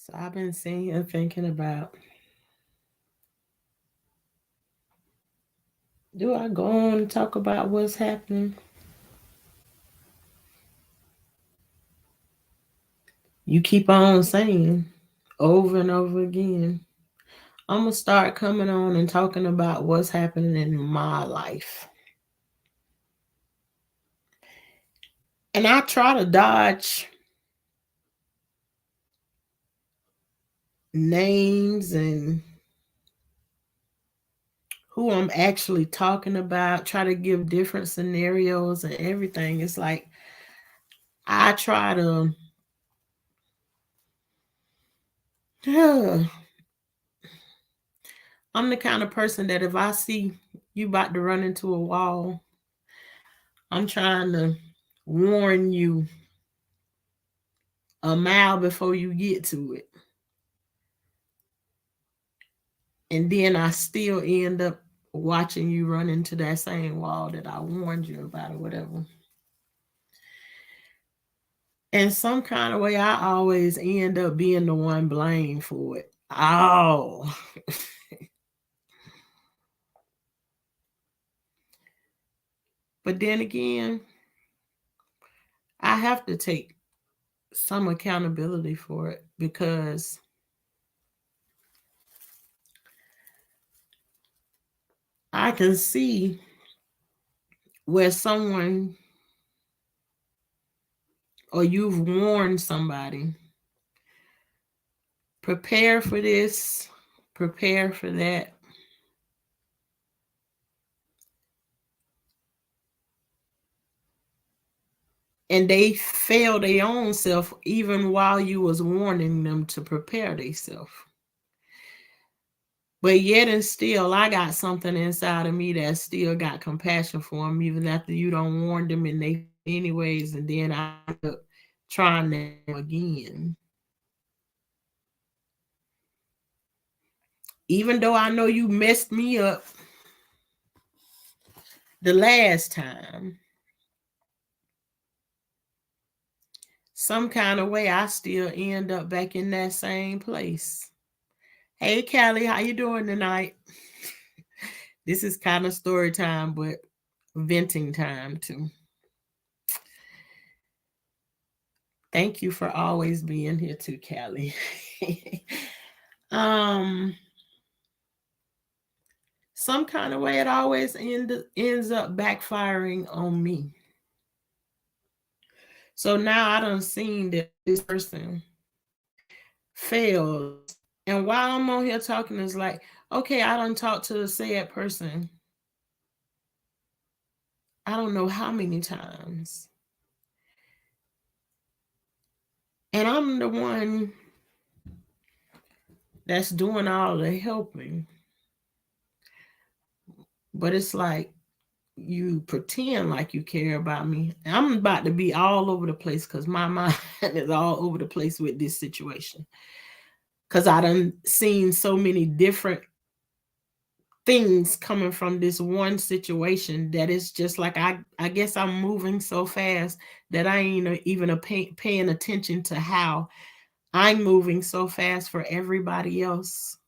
So I've been sitting here thinking about, do I go on and talk about what's happening? You keep on saying over and over again. I'm going to start coming on and talking about what's happening in my life. And I try to dodge names and who I'm actually talking about, try to give different scenarios and everything. It's like I try to, I'm the kind of person that if I see you about to run into a wall, I'm trying to warn you a mile before you get to it. And then I still end up watching you run into that same wall that I warned you about or whatever. In some kind of way, I always end up being the one blamed for it. Oh. But then again, I have to take some accountability for it because I can see where someone or you've warned somebody, prepare for this, prepare for that. And they fail their own self even while you was warning them to prepare themselves. But yet and still, I got something inside of me that still got compassion for them, even after you don't warn them and they anyways, and then I end up trying them again. Even though I know you messed me up the last time, some kind of way I still end up back in that same place. Hey Callie, how you doing tonight? This is kind of story time, but venting time too. Thank you for always being here too, Callie. um, some kind of way it always ends up backfiring on me. So now I done seen that this person fails. And while I'm on here talking, it's like, okay, I done talked to the said person. I don't know how many times. And I'm the one that's doing all the helping. But it's like you pretend like you care about me. I'm about to be all over the place because my mind is all over the place with this situation. Because I done seen so many different things coming from this one situation that it's just like I guess I'm moving so fast that I ain't even paying attention to how I'm moving so fast for everybody else.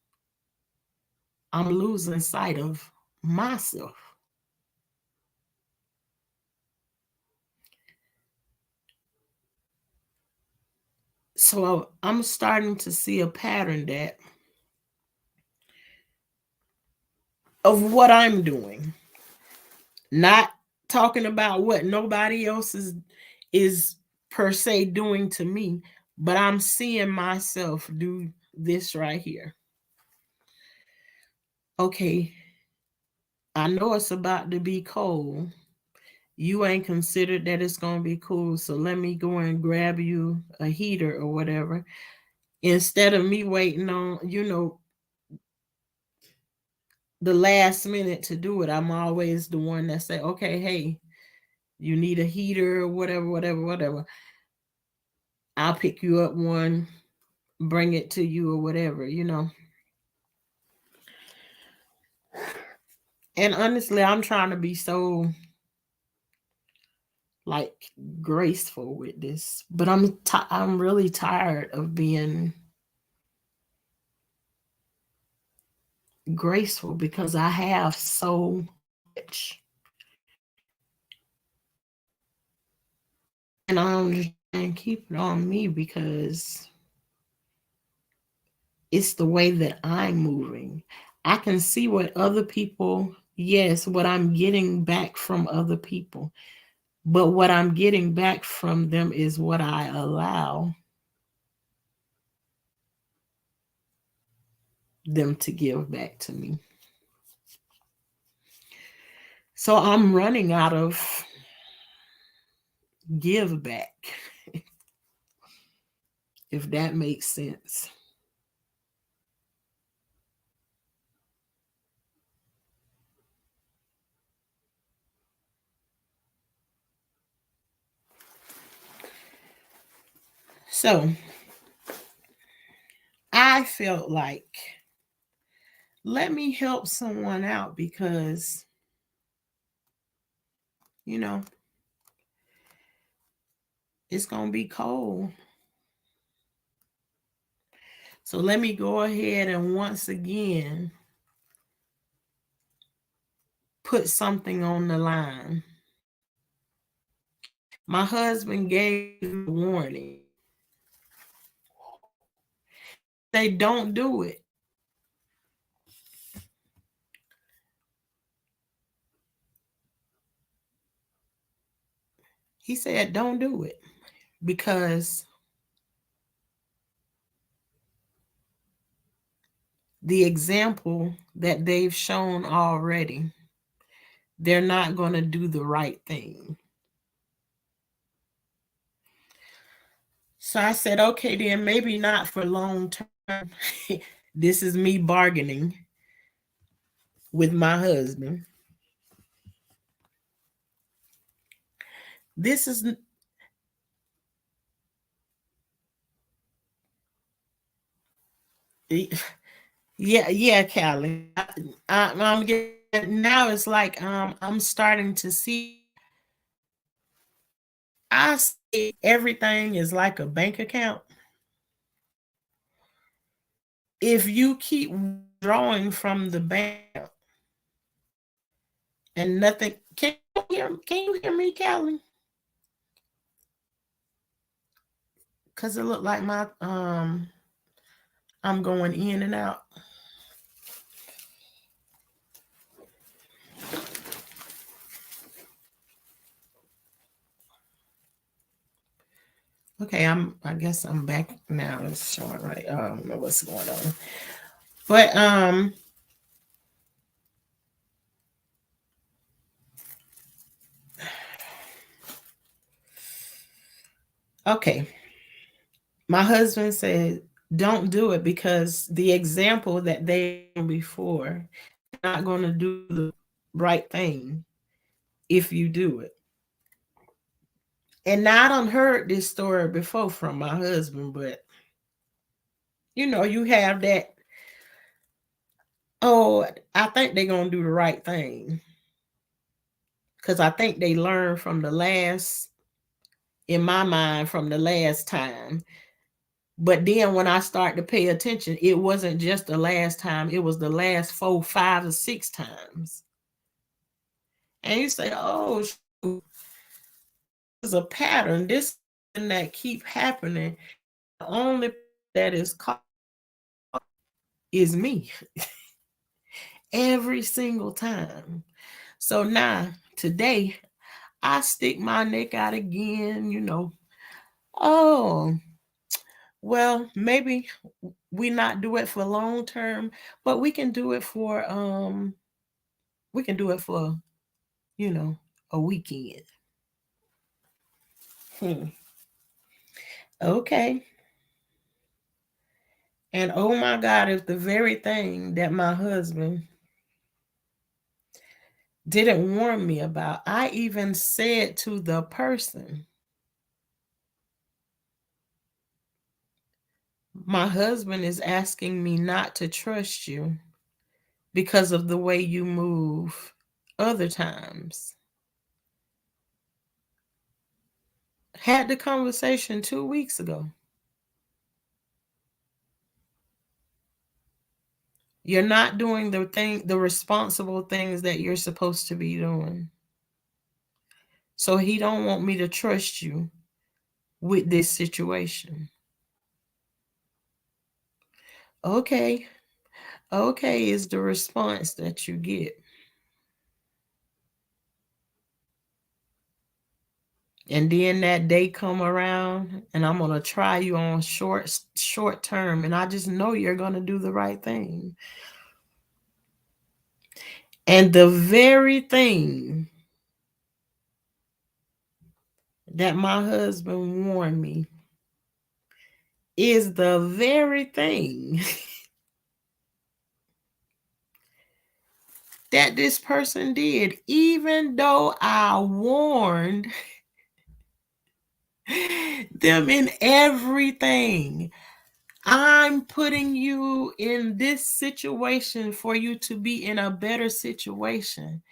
I'm losing sight of myself. So I'm starting to see a pattern that of what I'm doing, not talking about what nobody else is per se doing to me, but I'm seeing myself do this right here. Okay, I know it's about to be cold. You ain't considered that it's gonna be cool, so let me go and grab you a heater or whatever. Instead of me waiting on, the last minute to do it, I'm always the one that say, okay, hey, you need a heater or whatever, whatever, whatever. I'll pick you up one, bring it to you or whatever. And honestly, I'm trying to be so like graceful with this, but I'm really tired of being graceful because I have so much. And I understand keep it on me because it's the way that I'm moving. I can see what other people, yes, what I'm getting back from other people, but what I'm getting back from them is what I allow them to give back to me. So I'm running out of give back, if that makes sense. So I felt like, let me help someone out because, you know, it's going to be cold. So let me go ahead and once again put something on the line. My husband gave a warning. They don't do it. He said, don't do it because the example that they've shown already, they're not going to do the right thing. So I said, okay, then maybe not for long term. This is me bargaining with my husband. This is, yeah, Callie. I'm getting, now it's like I'm starting to see. I see everything is like a bank account. If you keep drawing from the bank and nothing, can you hear me, Callie? Cause it looked like my I'm going in and out. Okay, I guess I'm back now. It's showing right. I don't know what's going on. But okay. My husband said, don't do it because the example that they before, not going to do the right thing if you do it. And now I done heard this story before from my husband, but you know, you have that, oh, I think they're going to do the right thing. Because I think they learned from the last, in my mind, from the last time. But then when I started to pay attention, it wasn't just the last time, it was the last 4, 5, or 6 times. And you say, oh, shoot, there's a pattern. This and that keep happening. The only that is caught is me. Every single time. So now, today, I stick my neck out again, you know. Oh, well, maybe we not do it for long term, but we can do it for, you know, a weekend. Hmm. Okay. And oh my God, if the very thing that my husband didn't warn me about, I even said to the person, my husband is asking me not to trust you because of the way you move other times. Had the conversation 2 weeks ago. You're not doing the responsible things that you're supposed to be doing. So he don't want me to trust you with this situation. Okay. Okay is the response that you get. And then that day come around and I'm going to try you on short term, and I just know you're going to do the right thing. And the very thing that my husband warned me is the very thing that this person did, even though I warned them in everything. I'm putting you in this situation for you to be in a better situation.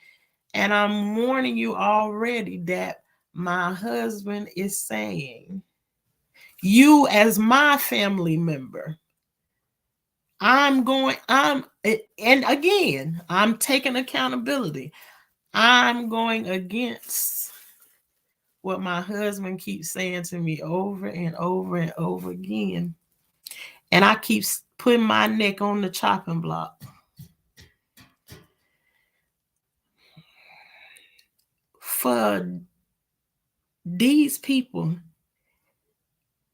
And I'm warning you already that my husband is saying, you as my family member, and again, I'm taking accountability. I'm going against what my husband keeps saying to me over and over and over again. And I keep putting my neck on the chopping block. For these people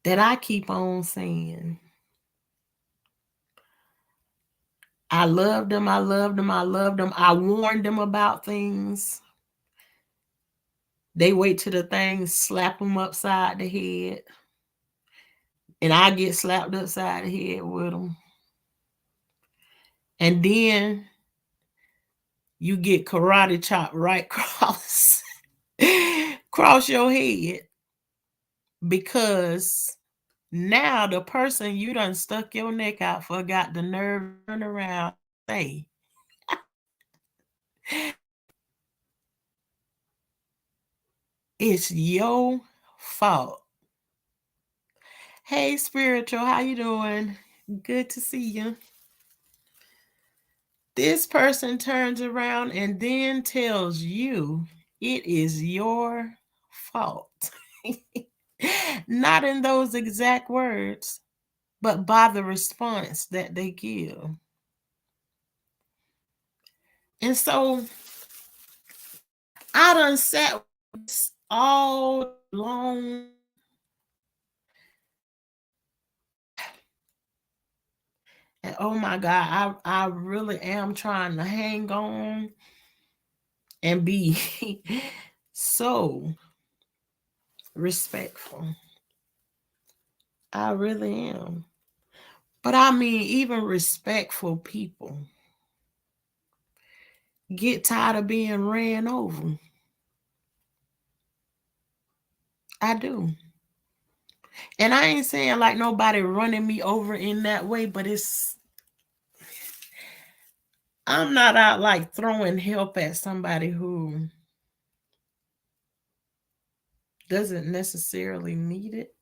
that I keep on saying, I love them, I love them, I love them. I warned them about things. They wait till the things slap them upside the head. And I get slapped upside the head with them. And then you get karate chopped right across your head, because now the person you done stuck your neck out for got the nerve to turn around and say, it's your fault. Hey, spiritual, how you doing? Good to see you. This person turns around and then tells you it is your fault. Not in those exact words, but by the response that they give. And so I done sat all long. And oh my God, I really am trying to hang on and be so respectful. I really am. But I mean, even respectful people get tired of being ran over. I do. And I ain't saying like nobody running me over in that way, but I'm not out like throwing help at somebody who doesn't necessarily need it.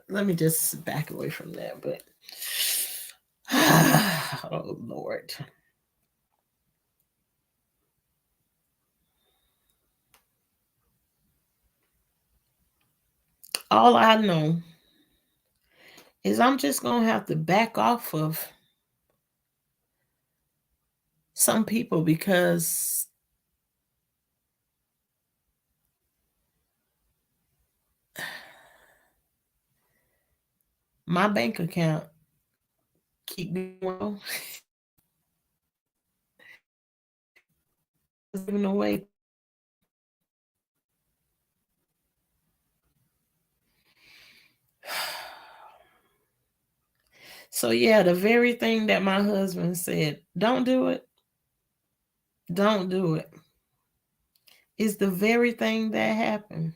Let me just back away from that, but oh Lord. All I know is I'm just gonna have to back off of some people because my bank account keep going giving away. So yeah, the very thing that my husband said, don't do it, don't do it, is the very thing that happened.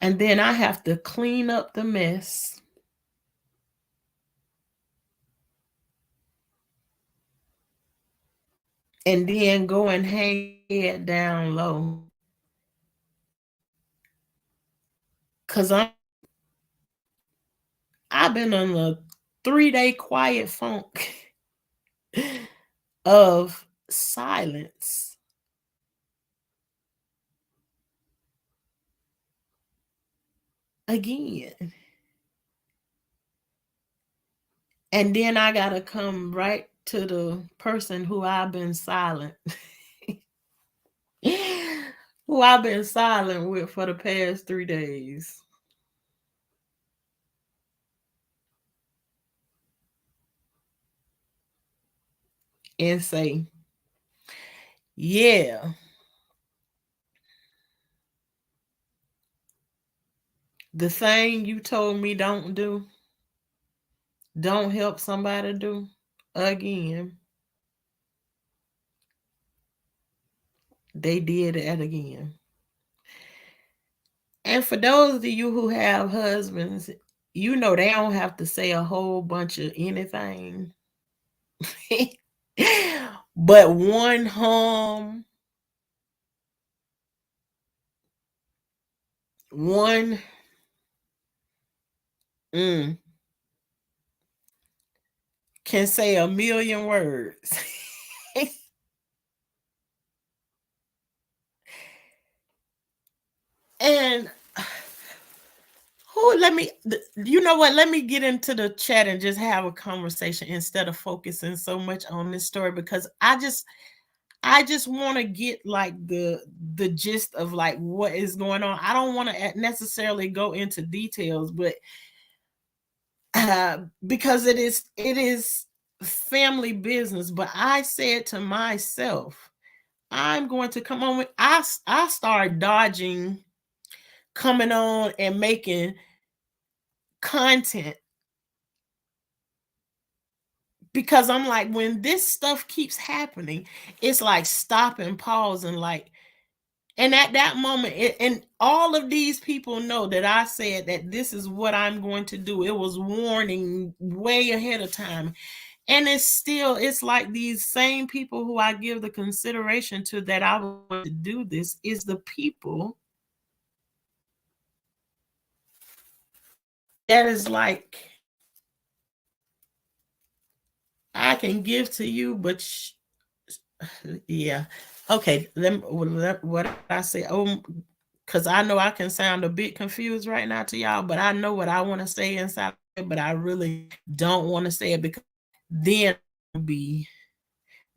And then I have to clean up the mess. And then go and hang it down low. Cause I've been on the 3-day quiet funk of silence. Again. And then I gotta come right to the person who I've been silent. Who I've been silent with for the past 3 days. And say, yeah, the thing you told me don't help somebody do again. They did it again. And for those of you who have husbands, you know they don't have to say a whole bunch of anything. But one one mm, can say a million words. And who let me you know what, let me get into the chat and just have a conversation instead of focusing so much on this story, because I just want to get like the gist of like what is going on. I don't want to necessarily go into details, but because it is family business. But I said to myself, I'm going to come on with I start dodging coming on and making content, because I'm like, when this stuff keeps happening, it's like stop and pause and like, and at that moment, and all of these people know that I said that this is what I'm going to do. It was warning way ahead of time. And it's like these same people who I give the consideration to that I want to do this is the people that is like, I can give to you, but yeah. Okay, what I say. Oh, because I know I can sound a bit confused right now to y'all, but I know what I want to say inside, but I really don't want to say it, because then I'll be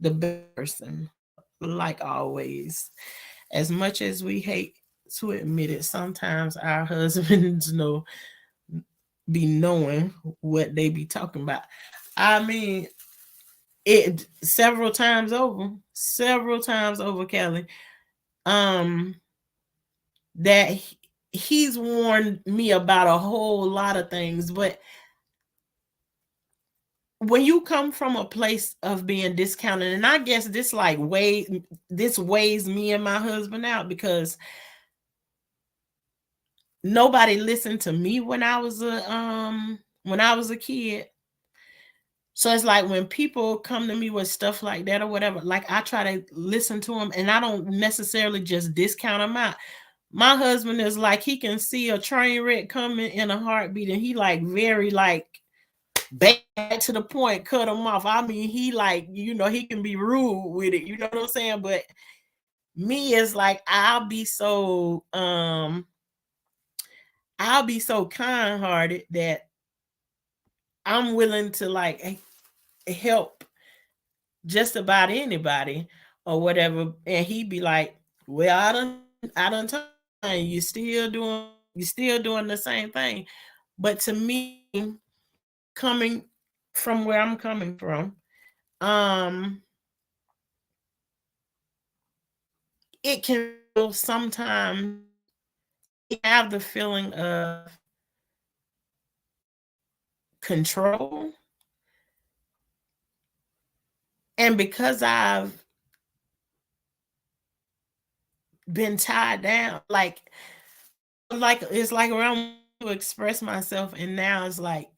the best person, like always. As much as we hate to admit it, sometimes our husbands be knowing what they be talking about. I mean, it several times over, Kelly. Um, that he's warned me about a whole lot of things, but when you come from a place of being discounted, and I guess this weighs me and my husband out, because nobody listened to me when I was a kid. So it's like when people come to me with stuff like that or whatever, like I try to listen to them, and I don't necessarily just discount them out. My husband is like, he can see a train wreck coming in a heartbeat, and he like very like back to the point, cut him off. I mean, he like, he can be rude with it, you know what I'm saying? But me is like, I'll be so kind-hearted that I'm willing to like help just about anybody or whatever. And he'd be like, well, I done told you, you still doing the same thing. But to me, coming from where I'm coming from, um, it can sometimes have the feeling of control. And because I've been tied down, like it's like around to express myself, and now it's like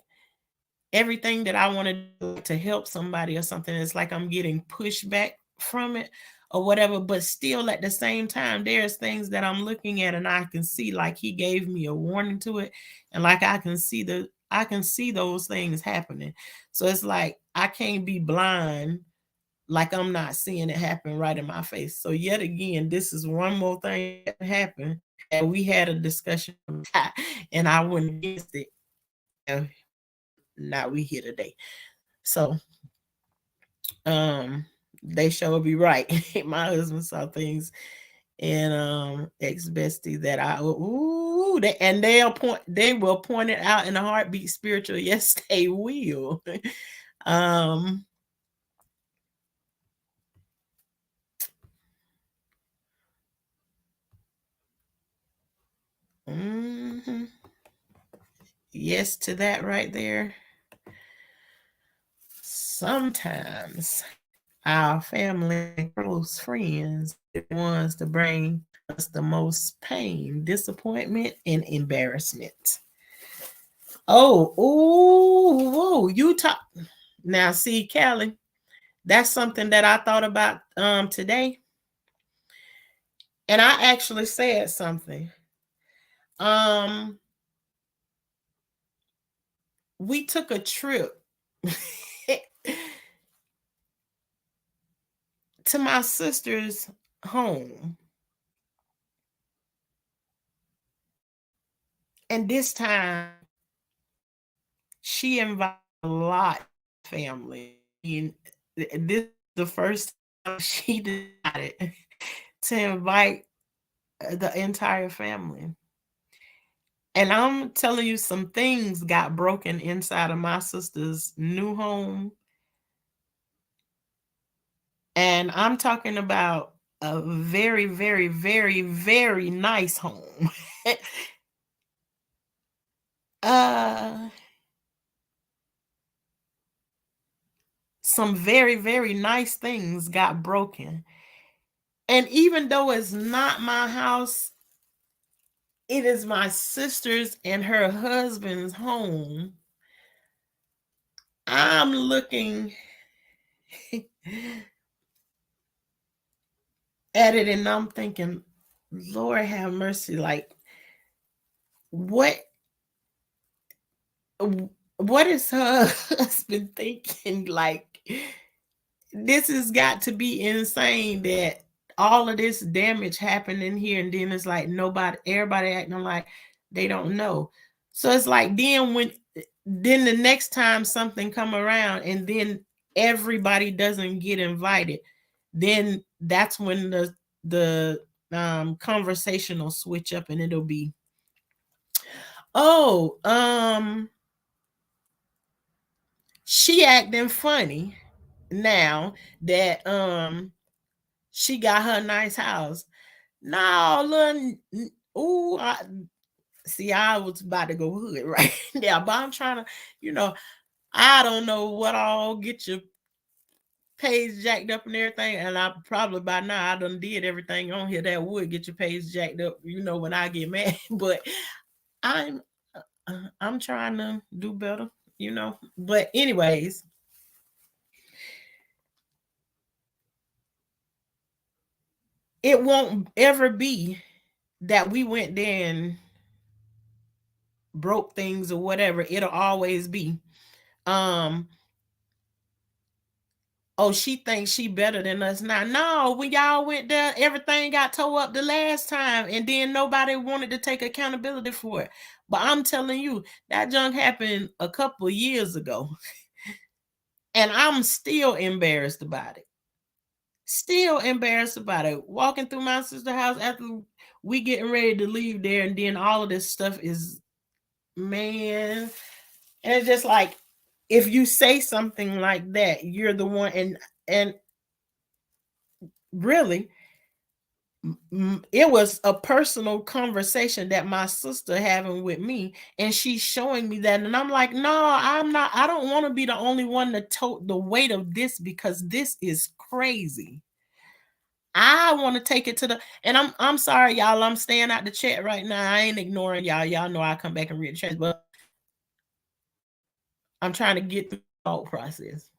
everything that I want to do to help somebody or something, it's like I'm getting pushed back from it or whatever. But still at the same time, there's things that I'm looking at and I can see, like he gave me a warning to it, and like I can see I can see those things happening. So it's like I can't be blind, like I'm not seeing it happen right in my face. So yet again, this is one more thing that happened, and we had a discussion, and I went against it. And now we here today. So um they sure be right. My husband saw things and ex bestie that I and they will point it out in a heartbeat spiritual. Yes, they will. um mhm. Yes to that right there. Sometimes our family and close friends are the ones to bring us the most pain, disappointment, and embarrassment. Oh, ooh, you talk now. See, Callie, that's something that I thought about today, and I actually said something. Um, we took a trip to my sister's home, and this time she invited a lot of family. And this is the first time she decided to invite the entire family. And I'm telling you, some things got broken inside of my sister's new home. And I'm talking about a very, very, very, very nice home. uh some very, very nice things got broken. And even though it's not my house, it is my sister's and her husband's home. I'm looking at it and I'm thinking, Lord have mercy. Like, what what is her husband thinking? Like, this has got to be insane that all of this damage happened in here, and then it's like everybody acting like they don't know. So it's like then the next time something come around and then everybody doesn't get invited, then that's when the conversation will switch up and it'll be, oh, she acting funny now that she got her nice house. No, little, ooh, see, I was about to go hood right now, but I'm trying to, you know, I don't know what all get your page jacked up and everything, and I probably by now I done did everything on here that would get your page jacked up, when I get mad. But I'm I'm trying to do better. But anyways, it won't ever be that we went there and broke things or whatever. It'll always be, um, oh, she thinks she better than us now. No, when y'all went there, everything got tore up the last time, and then nobody wanted to take accountability for it. But I'm telling you, that junk happened a couple of years ago, and I'm still embarrassed about it. Still embarrassed about it. Walking through my sister's house after we getting ready to leave there, and then all of this stuff is, man. And it's just like, if you say something like that, you're the one, and really, it was a personal conversation that my sister having with me, and she's showing me that, and I'm like, no, I'm not. I don't want to be the only one to tote the weight of this, because this is crazy. I want to take it to the, and I'm sorry, y'all. I'm staying out the chat right now. I ain't ignoring y'all. Y'all know I come back and read the chat, but I'm trying to get through the thought process.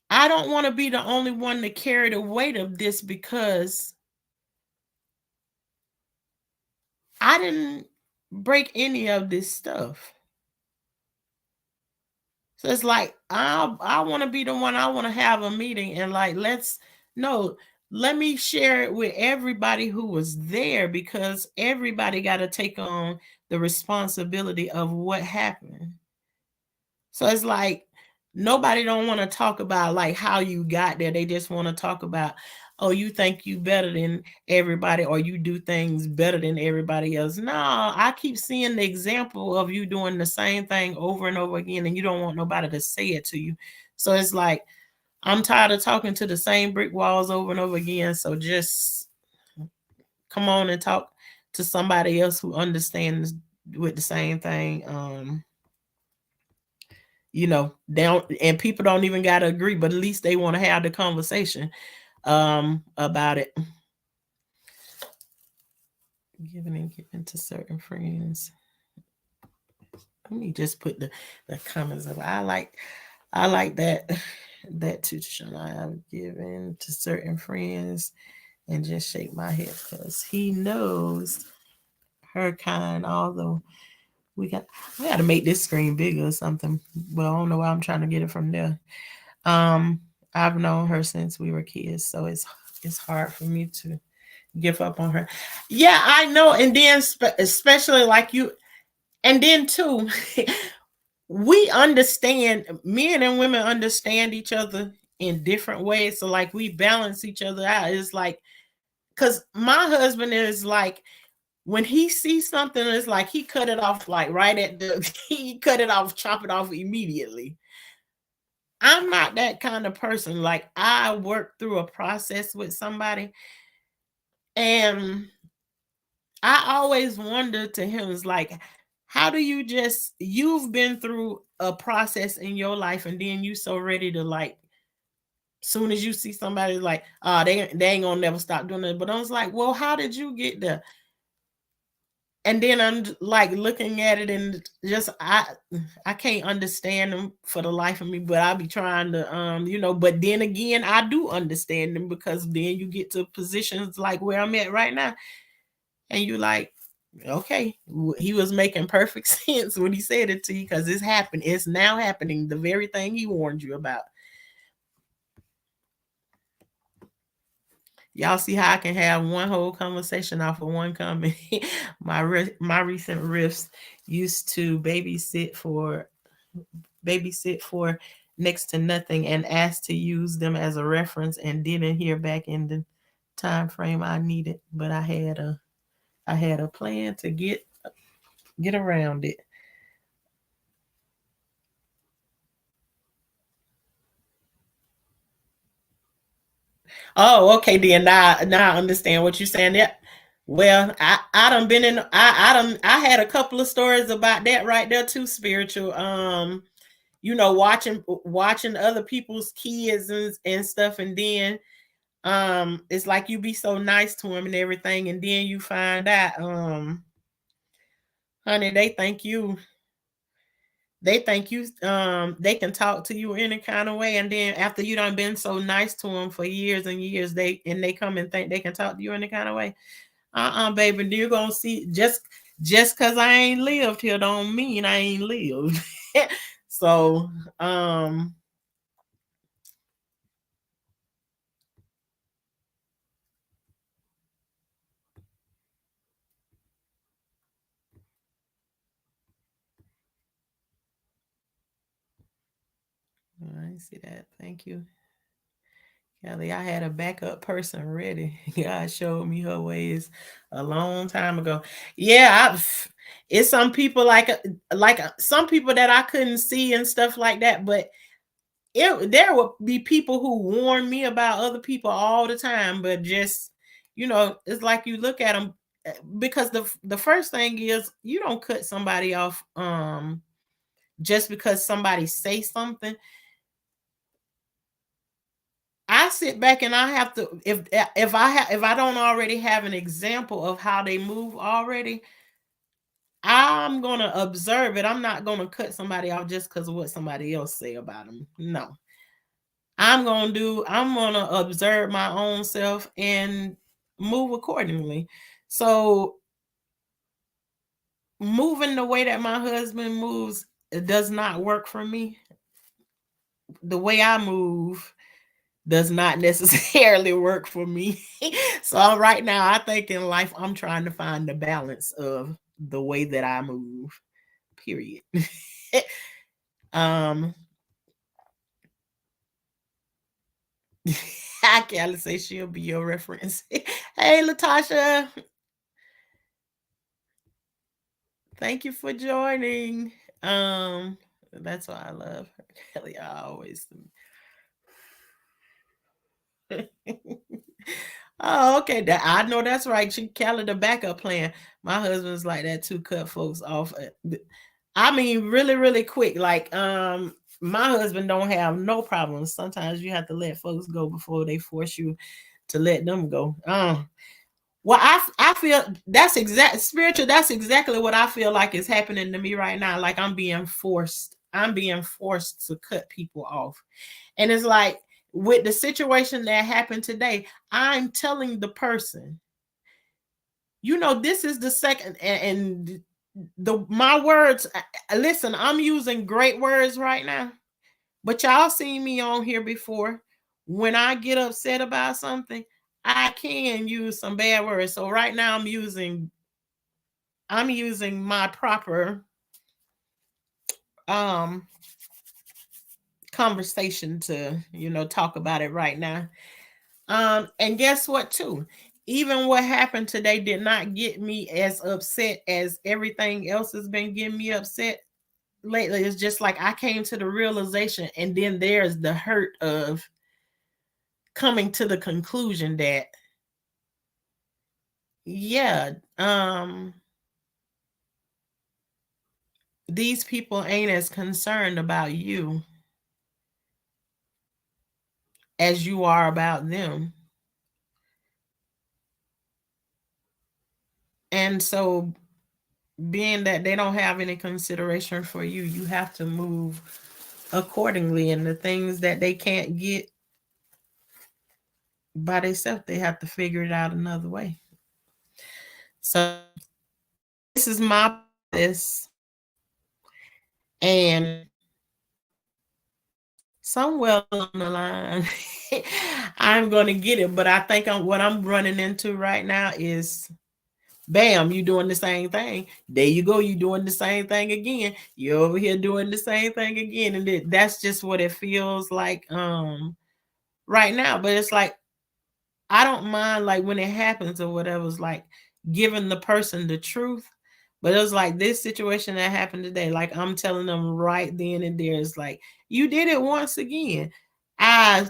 I don't want to be the only one to carry the weight of this, because I didn't break any of this stuff. So it's like I want to be the one. I want to have a meeting and like let's no, let me share it with everybody who was there because everybody got to take on the responsibility of what happened. So it's like nobody don't want to talk about like how you got there. They just want to talk about, oh, you think you better than everybody or you do things better than everybody else. No, I keep seeing the example of you doing the same thing over and over again and you don't want nobody to say it to you. So it's like I'm tired of talking to the same brick walls over and over again. So just come on and talk to somebody else who understands with the same thing. They don't, and people don't even gotta agree, but at least they want to have the conversation about it. Giving and giving to certain friends. Let me just put the comments up. I like that too, Sean. I have given to certain friends and just shake my head because he knows her kind, although we got to make this screen bigger or something. Well, I don't know why I'm trying to get it from there. Um, I've known her since we were kids, so it's hard for me to give up on her. Yeah, I know. And then especially like you, and then too, we understand. Men and women understand each other in different ways. So like we balance each other out. It's like because my husband is like when he sees something, it's like he cut it off like right at the he cut it off, chop it off immediately. I'm not that kind of person. Like I work through a process with somebody, and I always wonder to him is like, how do you've been through a process in your life, and then you so ready to like, soon as you see somebody like, they ain't gonna never stop doing it. But I was like, well, how did you get there? And then I'm like looking at it and just I can't understand them for the life of me, but I'll be trying to but then again I do understand them because then you get to positions like where I'm at right now and you like, okay, he was making perfect sense when he said it to you because it's happened. It's now happening. The very thing he warned you about. Y'all see how I can have one whole conversation off of one comment. my recent riffs used to babysit for next to nothing and asked to use them as a reference and didn't hear back in the time frame I needed. But I had a plan to get around it. Oh, okay, then now I understand what you're saying. Yeah. Well, I done been in I had a couple of stories about that right there too, spiritual. Watching other people's kids and stuff, and then it's like you be so nice to them and everything, and then you find out, honey, they can talk to you any kind of way, and then after you done been so nice to them for years and years, they come and think they can talk to you any kind of way. Baby, you're gonna see just because I ain't lived here don't mean I ain't lived. So I see that. Thank you, Kelly. I had a backup person ready. God showed me her ways a long time ago. Yeah, it's some people like some people that I couldn't see and stuff like that, but there would be people who warn me about other people all the time, but just it's like you look at them because the first thing is you don't cut somebody off just because somebody say something. I sit back and I have to if I don't already have an example of how they move already, I'm gonna observe it. I'm not gonna cut somebody off just because of what somebody else say about them. No, I'm gonna observe my own self and move accordingly. So moving the way that my husband moves, it does not work for me. the way I move does not necessarily work for me. So right now, I think in life, I'm trying to find the balance of the way that I move. Period. um, I can't say she'll be your reference. Hey, Latasha, thank you for joining. Um, that's why I love her. Kelly, I always. Oh, okay. That I know that's right. She Kelly the backup plan. My husband's like that too. Cut folks off. I mean, really, really quick. Like, my husband don't have no problems. Sometimes you have to let folks go before they force you to let them go. Well, I feel that's exact spiritual. That's exactly what I feel like is happening to me right now. Like I'm being forced. I'm being forced to cut people off, and it's like with the situation that happened today. I'm telling the person, this is the second, and the my words. Listen, I'm using great words right now, but y'all seen me on here before. When I get upset about something, I can use some bad words. So right now I'm using my proper um conversation to, talk about it right now. And guess what too? Even what happened today did not get me as upset as everything else has been getting me upset lately. It's just like I came to the realization, and then there's the hurt of coming to the conclusion that yeah, these people ain't as concerned about you as you are about them. And so, being that they don't have any consideration for you, you have to move accordingly. And the things that they can't get by themselves, they have to figure it out another way. So, this is my process. And somewhere along the line, I'm going to get it. But I think what I'm running into right now is bam, you doing the same thing. There you go, you doing the same thing again. You're over here doing the same thing again. And that's just what it feels like right now. But it's like I don't mind like when it happens or whatever, it's like giving the person the truth. But it was like this situation that happened today. Like I'm telling them right then and there, it's like, you did it once again. I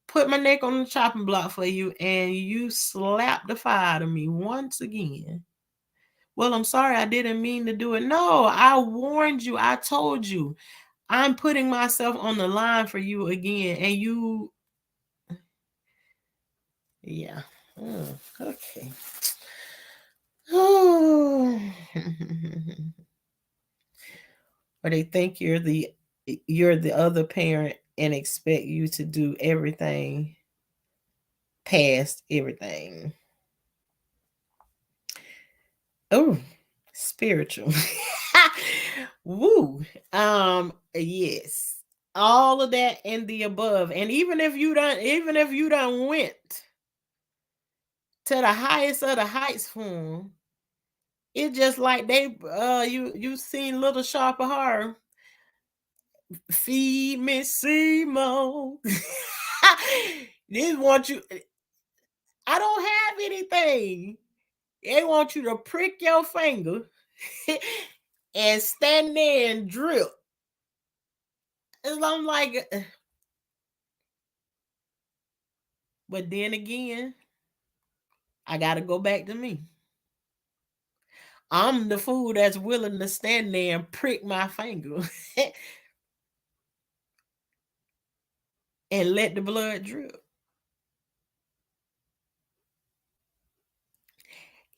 put my neck on the chopping block for you, and you slapped the fire out of me once again. Well, I'm sorry, I didn't mean to do it. No, I warned you. I told you. I'm putting myself on the line for you again. And you, yeah. Okay. Oh. Or they think you're the other parent and expect you to do everything past everything. Oh, spiritual. Woo. Yes. All of that and the above. And even if you done went to the highest of the heights form, it's just like you seen Little Shop of Horror. Feed me Simo. They want you. I don't have anything. They want you to prick your finger and stand there and drip. And I'm like, but then again, I gotta go back to me. I'm the fool that's willing to stand there and prick my finger and let the blood drip.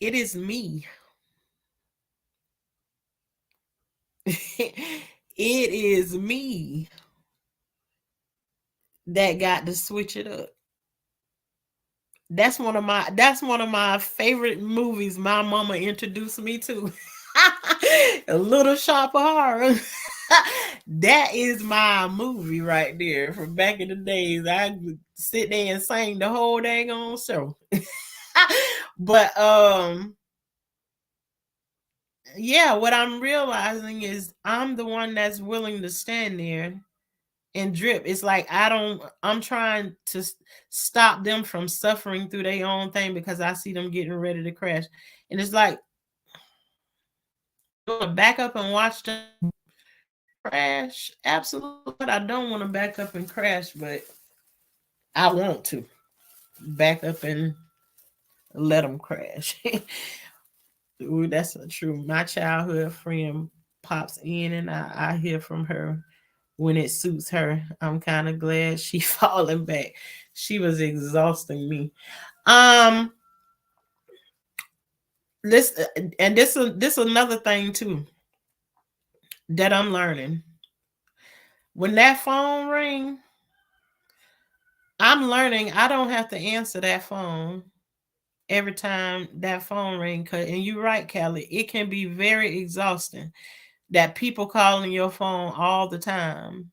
It is me. It is me that got to switch it up. That's one of my favorite movies my mama introduced me to. A Little Shop of Horror. That is my movie right there from back in the days. I would sit there and sing the whole dang on show. But yeah, what I'm realizing is I'm the one that's willing to stand there and drip. It's like I'm trying to stop them from suffering through their own thing because I see them getting ready to crash. And it's like, I want to back up and watch them crash. Absolutely. But I don't want to back up and crash, but I want to back up and let them crash. Ooh, that's true. My childhood friend pops in and I hear from her when it suits her. I'm kind of glad she falling back. She was exhausting me. Um, this and this another thing too that I'm learning. When that phone ring, I'm learning I don't have to answer that phone every time that phone ring. And you're right, Callie, it can be very exhausting that people calling your phone all the time.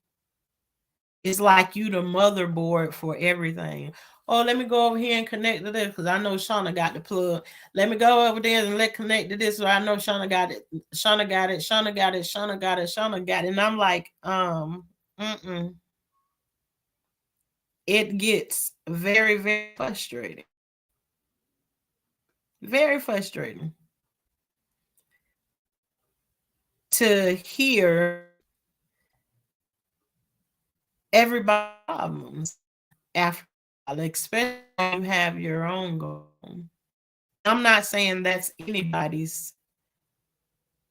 It's like you the motherboard for everything. Oh, let me go over here and connect to this because I know Shauna got the plug. Let me go over there and let connect to this so I know Shauna got it. Shauna got it. Shauna got it. Shauna got it. Shauna got it. And I'm like, it gets very, very frustrating. Very frustrating to hear everybody's problems after, especially when you have your own goal. I'm not saying that's anybody's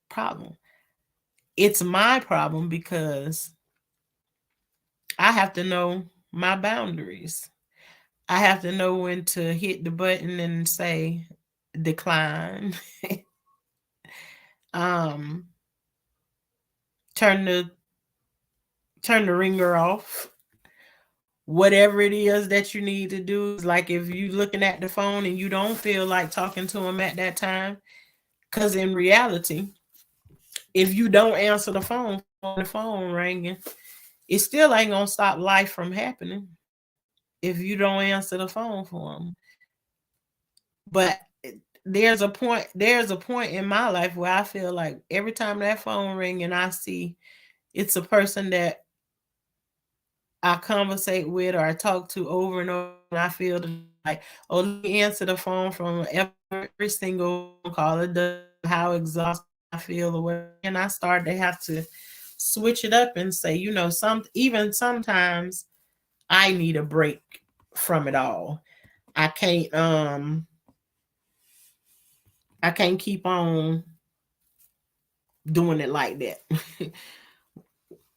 problem. It's my problem because I have to know my boundaries. I have to know when to hit the button and say decline. um turn the ringer off. Whatever it is that you need to do, is like if you're looking at the phone and you don't feel like talking to them at that time, because in reality, if you don't answer the phone ringing, it still ain't gonna stop life from happening if you don't answer the phone for them. But there's a point in my life where I feel like every time that phone ring and I see it's a person that I conversate with or I talk to over and over, and I feel like, oh, let me answer the phone from every single call. It does how exhausted I feel or whatever. And I start to have to switch it up and say, even sometimes I need a break from it all. I can't keep on doing it like that.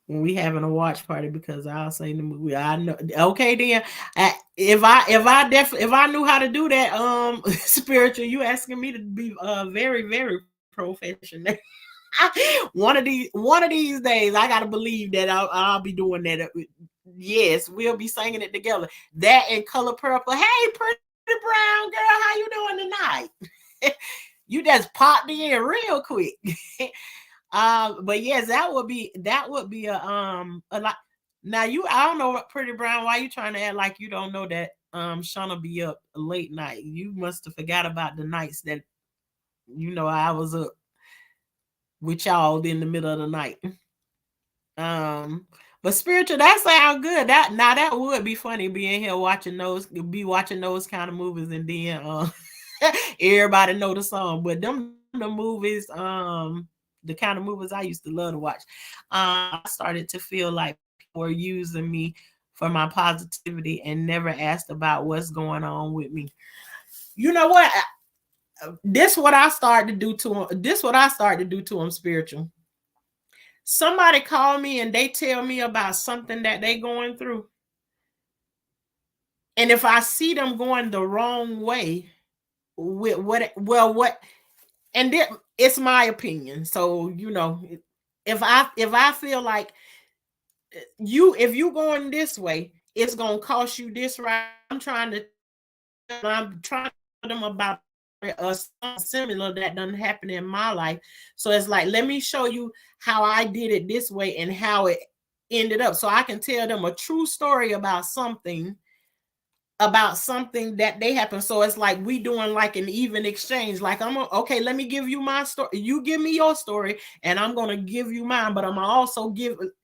When we having a watch party, because I'll say the movie. I know. Okay, then. If I knew how to do that, spiritual, you asking me to be very, very professional. one of these days, I gotta believe that I'll be doing that. Yes, we'll be singing it together. That and Color Purple. Hey, pretty brown girl, how you doing tonight? You just popped in real quick. But yes, that would be a lot. Now I don't know, Pretty Brown, why you trying to act like you don't know that Shauna be up late night. You must have forgot about the nights that I was up with y'all in the middle of the night. But spiritual, that sounds good. That would be funny, being here watching those kind of movies, and then everybody know the song. But the movies, the kind of movies I used to love to watch. I started to feel like people were using me for my positivity and never asked about what's going on with me. You know what? This what I started to do to them. This what I started to do to them, spiritual. Somebody call me and they tell me about something that they going through. And if I see them going the wrong way with and it's my opinion. So, if I feel like if you going this way, it's gonna cost you this, right? I'm trying to tell them about or something similar that done happen in my life. So it's like, let me show you how I did it this way and how it ended up. So I can tell them a true story about something that they happen. So it's like we doing like an even exchange. Like okay, let me give you my story. You give me your story, and I'm gonna give you mine. But I'm gonna also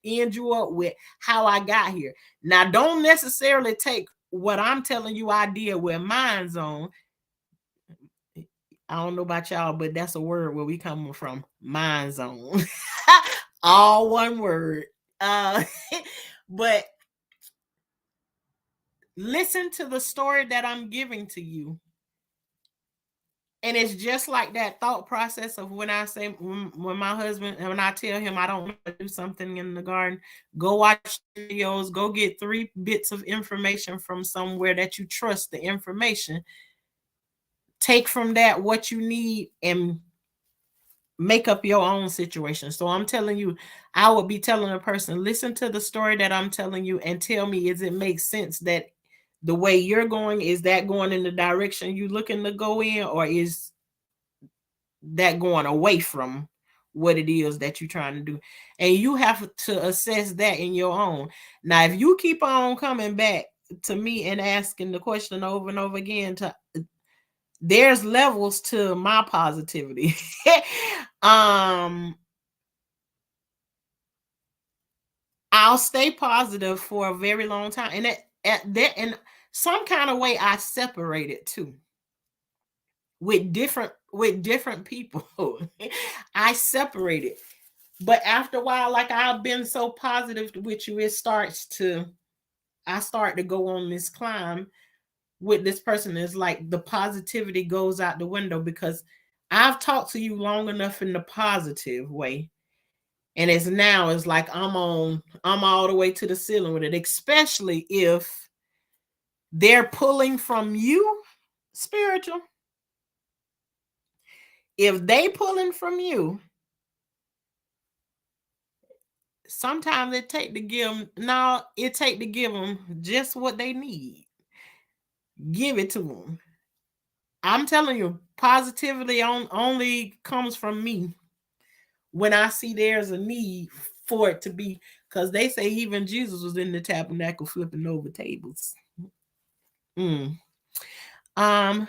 end you up with how I got here. Now, don't necessarily take what I'm telling you I did with mine's on. I don't know about y'all, but that's a word where we coming from. Mine's on. All one word. But listen to the story that I'm giving to you. And it's just like that thought process of when I say, when my husband, and when I tell him I don't want to do something in the garden, go watch videos, go get 3 bits of information from somewhere that you trust the information. Take from that what you need and make up your own situation. So I'm telling you, I would be telling a person, listen to the story that I'm telling you and tell me, is it make sense that the way you're going, is that going in the direction you looking to go in, or is that going away from what it is that you're trying to do? And you have to assess that in your own. Now, if you keep on coming back to me and asking the question over and over again, there's levels to my positivity. I'll stay positive for a very long time, and that in some kind of way I separate it too with different people. I separate it, but after a while, like I've been so positive with you, I start to go on this climb with this person. Is like the positivity goes out the window because I've talked to you long enough in the positive way. And it's like I'm all the way to the ceiling with it, especially if they're pulling from you spiritual. If they pulling from you, sometimes it take to give them just what they need. Give it to them. I'm telling you, positivity only comes from me when I see there's a need for it to be, because they say even Jesus was in the tabernacle flipping over tables. Um, I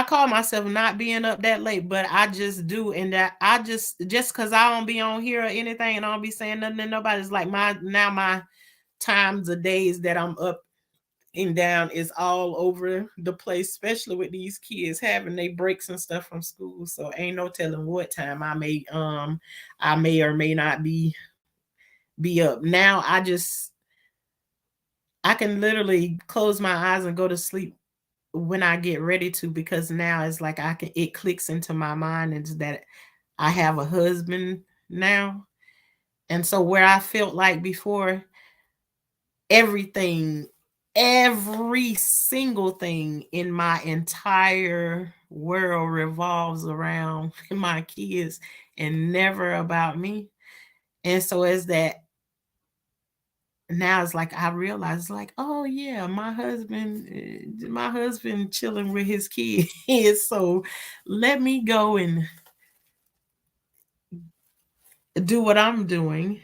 call myself not being up that late, but I just do, and that I just because I don't be on here or anything, and I don't be saying nothing to nobody's like my times of days that I'm up and down is all over the place, especially with these kids having their breaks and stuff from school. So ain't no telling what time I may or may not be up. Now I can literally close my eyes and go to sleep when I get ready to, because now it's like it clicks into my mind, is that I have a husband now. And so where I felt like before every single thing in my entire world revolves around my kids and never about me. And so as that now, it's like I realize, it's like, oh yeah, my husband chilling with his kids. So let me go and do what I'm doing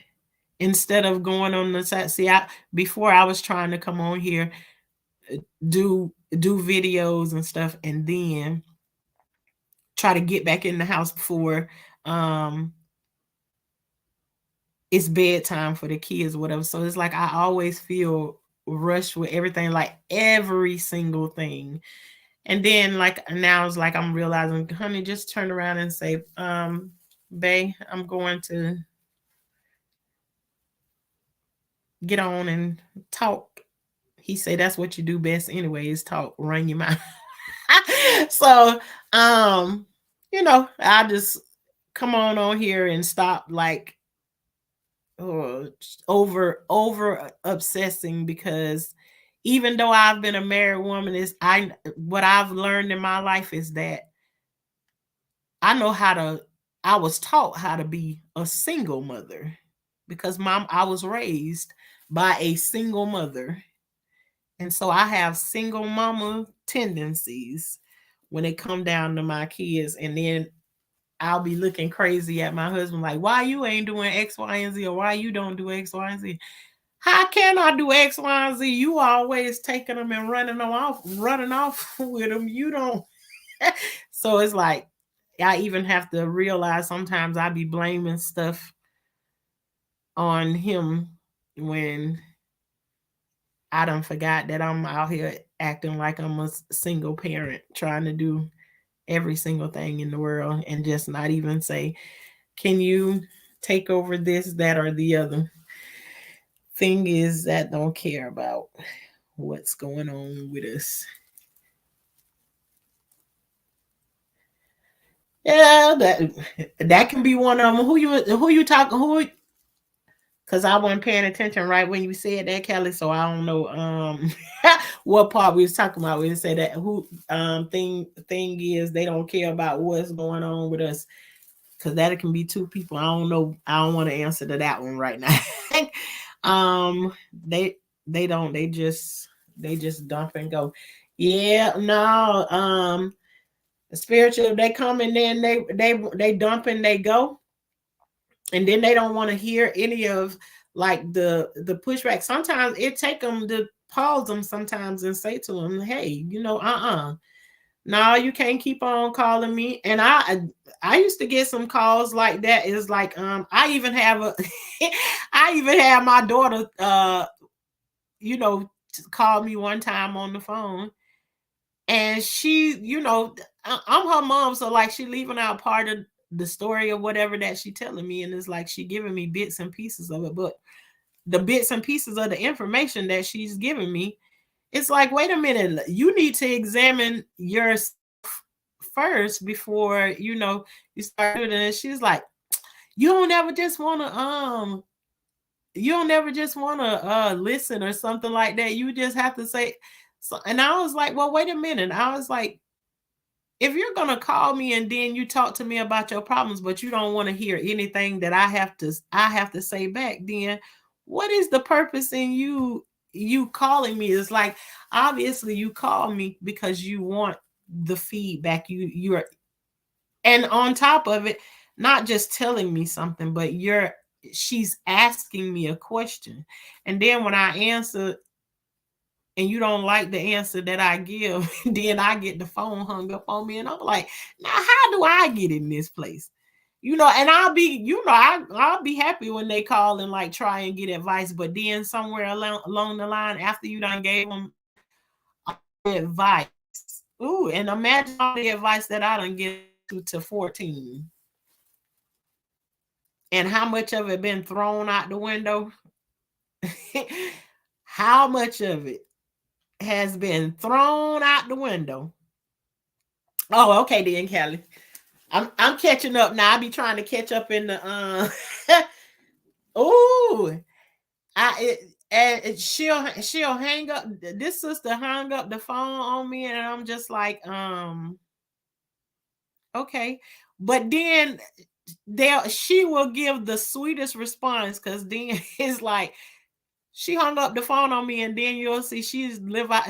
instead of going on the side. See, before I was trying to come on here, do videos and stuff, and then try to get back in the house before it's bedtime for the kids, whatever. So it's like I always feel rushed with everything, like every single thing. And then like now it's like I'm realizing, honey, just turn around and say, bae, I'm going to get on and talk. He said that's what you do best anyways, talk, run your mouth. So I just come on here and stop like over obsessing, because even though I've been a married woman, what I've learned in my life is that I was taught how to be a single mother, because I was raised by a single mother. And so I have single mama tendencies when it come down to my kids. And then I'll be looking crazy at my husband, like, why you ain't doing X, Y, and Z, or why you don't do X, Y, and Z? How can I do X, Y, and Z? You always taking them and running off with them. You don't. So it's like I even have to realize sometimes I be blaming stuff on him when I done forgot that I'm out here acting like I'm a single parent, trying to do every single thing in the world and just not even say, can you take over this, that, or the other? Thing is that don't care about what's going on with us. Yeah, that can be one of them. Who you talking who? Because I wasn't paying attention right when you said that, Kelly. So I don't know what part we was talking about. We say that who thing is they don't care about what's going on with us. Because that can be two people. I don't know. I don't want to answer to that one right now. um, they they don't. They just dump and go. Yeah, no. Spiritual. They come and then they dump and they go, and then they don't want to hear any of like the pushback. Sometimes it take them to pause them sometimes and say to them, "Hey, no, you can't keep on calling me." And I used to get some calls like that. It's like I even have a I even have my daughter you know call me one time on the phone, and she I'm her mom, so like she leaving out part of the story or whatever that she telling me, and it's like she giving me bits and pieces of it, but the bits and pieces of the information that she's giving me, it's like, wait a minute, you need to examine yourself first before you start doing it. And she's like, you don't ever just want to listen or something like that. You just have to say so. And I was like, well, wait a minute. I was like, if you're gonna call me and then you talk to me about your problems, but you don't want to hear anything that I have to say back, then what is the purpose in you calling me? It's like, obviously you call me because you want the feedback. You're and on top of it, not just telling me something, but she's asking me a question. And then when I answer and you don't like the answer that I give, then I get the phone hung up on me, and I'm like, now how do I get in this place? And I'll be happy when they call and like try and get advice, but then somewhere along the line, after you done gave them advice, ooh, and imagine all the advice that I done get to 14, and how much of it been thrown out the window. How much of it has been thrown out the window. Oh, okay then, Kelly. I'm catching up now. I be trying to catch up in the oh, and she'll hang up. This sister hung up the phone on me, and I'm just like, okay. But then she will give the sweetest response, because then it's like, she hung up the phone on me, and then you'll see she live out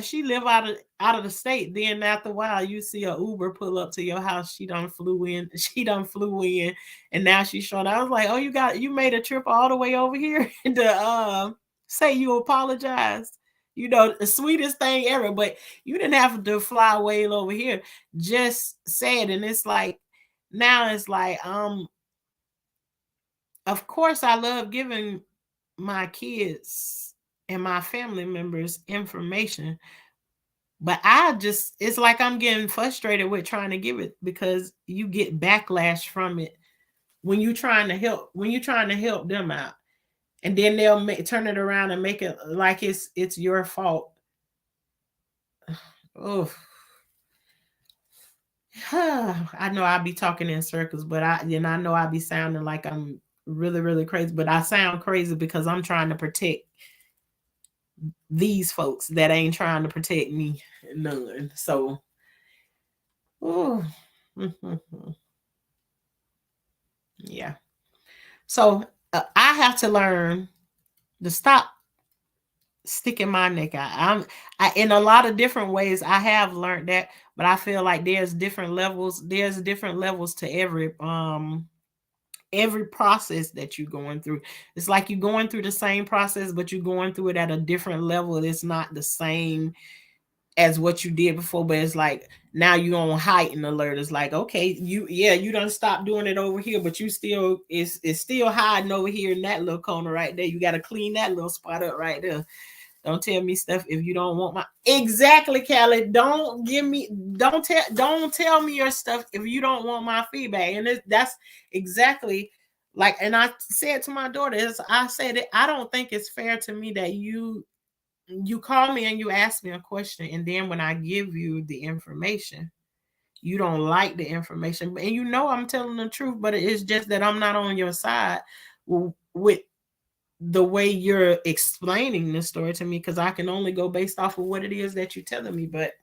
of the state. Then after a while, you see a Uber pull up to your house. She done flew in. She done flew in, and now she's showing. I was like, oh, you made a trip all the way over here to say you apologized. The sweetest thing ever. But you didn't have to fly way over here. Just say it, and it's like, now it's like, of course I love giving my kids and my family members information, but it's like I'm getting frustrated with trying to give it, because you get backlash from it when you're trying to help them out, and then they'll turn it around and make it like it's your fault. Oh, I know I'll be talking in circles, but I know I'll be sounding like I'm really, really crazy, but I sound crazy because I'm trying to protect these folks that ain't trying to protect me none. So, oh, yeah. So I have to learn to stop sticking my neck out. I in a lot of different ways I have learned that, but I feel like there's different levels. There's different levels to every process that you're going through. It's like you're going through the same process, but you're going through it at a different level. It's not the same as what you did before, but it's like now you're on heightened alert. It's like, okay, you don't stop doing it over here, but you still it's still hiding over here in that little corner right there. You got to clean that little spot up right there. Don't tell me stuff if you don't want my exactly, Callie. Don't tell me your stuff if you don't want my feedback. And that's exactly like, and I said to my daughter, I said it, I don't think it's fair to me that you call me and you ask me a question, and then when I give you the information, you don't like the information, and you know I'm telling the truth, but it's just that I'm not on your side with the way you're explaining the story to me, because I can only go based off of what it is that you're telling me. But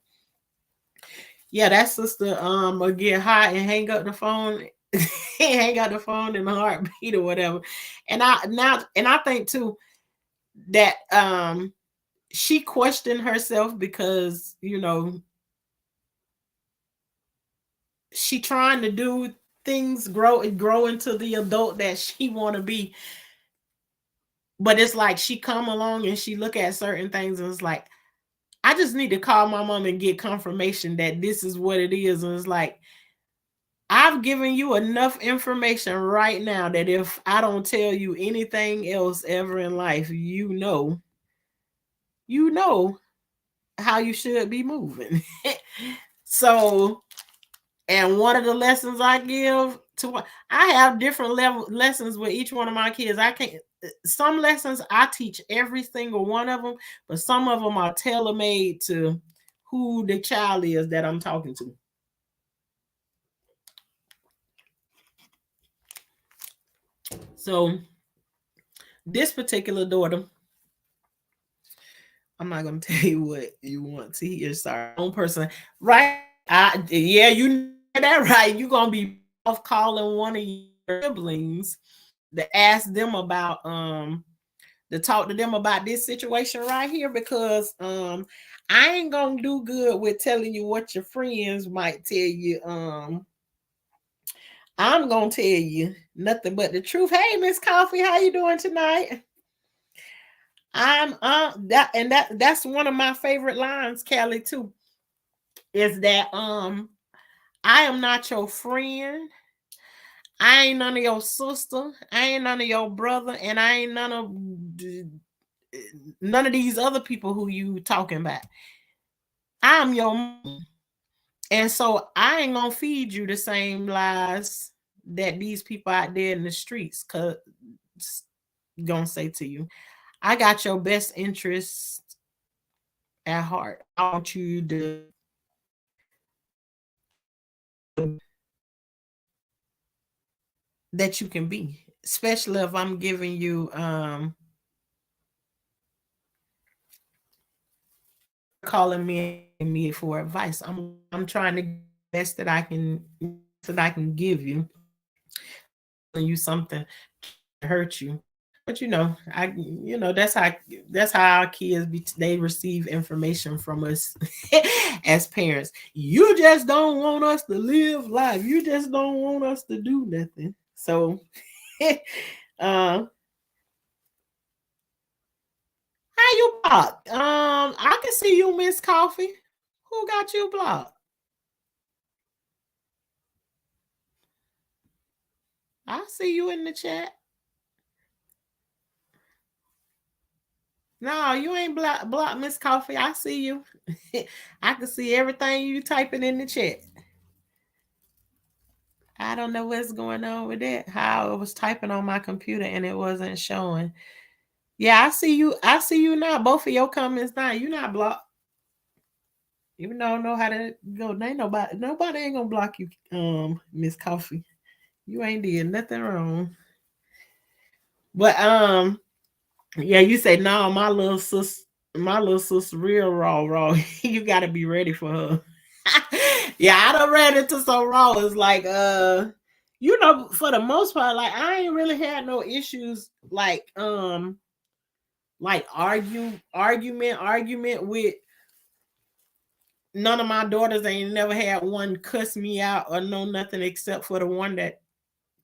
yeah, that sister will get hot and hang up the phone, hang up the phone in a heartbeat or whatever. And I think too that she questioned herself because she trying to do things, grow into the adult that she want to be. But it's like she come along and she look at certain things and it's like, I just need to call my mom and get confirmation that this is what it is. And it's like, I've given you enough information right now that if I don't tell you anything else ever in life, you know how you should be moving. So, and one of the lessons I give to, I have different lessons with each one of my kids. I can't, some lessons I teach every single one of them, but some of them are tailor-made to who the child is that I'm talking to. So this particular daughter, I'm not gonna tell you what you want to hear. Sorry, own person, right? Yeah, you know that right. You're gonna be off calling one of your siblings to ask them about to talk to them about this situation right here, because I ain't gonna do good with telling you what your friends might tell you. I'm gonna tell you nothing but the truth. Hey, Miss Coffee, how you doing tonight? I'm that's one of my favorite lines, Callie, too. Is that I am not your friend. I ain't none of your sister. I ain't none of your brother, and I ain't none of these other people who you talking about. I'm your mom. And so I ain't gonna feed you the same lies that these people out there in the streets gonna say to you. I got your best interest at heart. I want you to that you can be, especially if I'm giving you calling me for advice. I'm trying to do the best that I can give you. Telling you something to hurt you. But that's how our kids they receive information from us as parents. You just don't want us to live life. You just don't want us to do nothing. So how you blocked? I can see you, Miss Coffee. Who got you blocked? I see you in the chat. No, you ain't block Miss Coffee. I see you. I can see everything you typing in the chat. I don't know what's going on with that. How it was typing on my computer and it wasn't showing. Yeah, I see you. I see you now. Both of your comments now. You not blocked. Even though I don't know how to go. Ain't nobody ain't gonna block you, Miss Coffee. You ain't did nothing wrong. But yeah, you say no, my little sis real raw. You gotta be ready for her. Yeah, I done ran into some raw. It's like for the most part, like I ain't really had no issues like like argument with none of my daughters. Ain't never had one cuss me out or know nothing except for the one that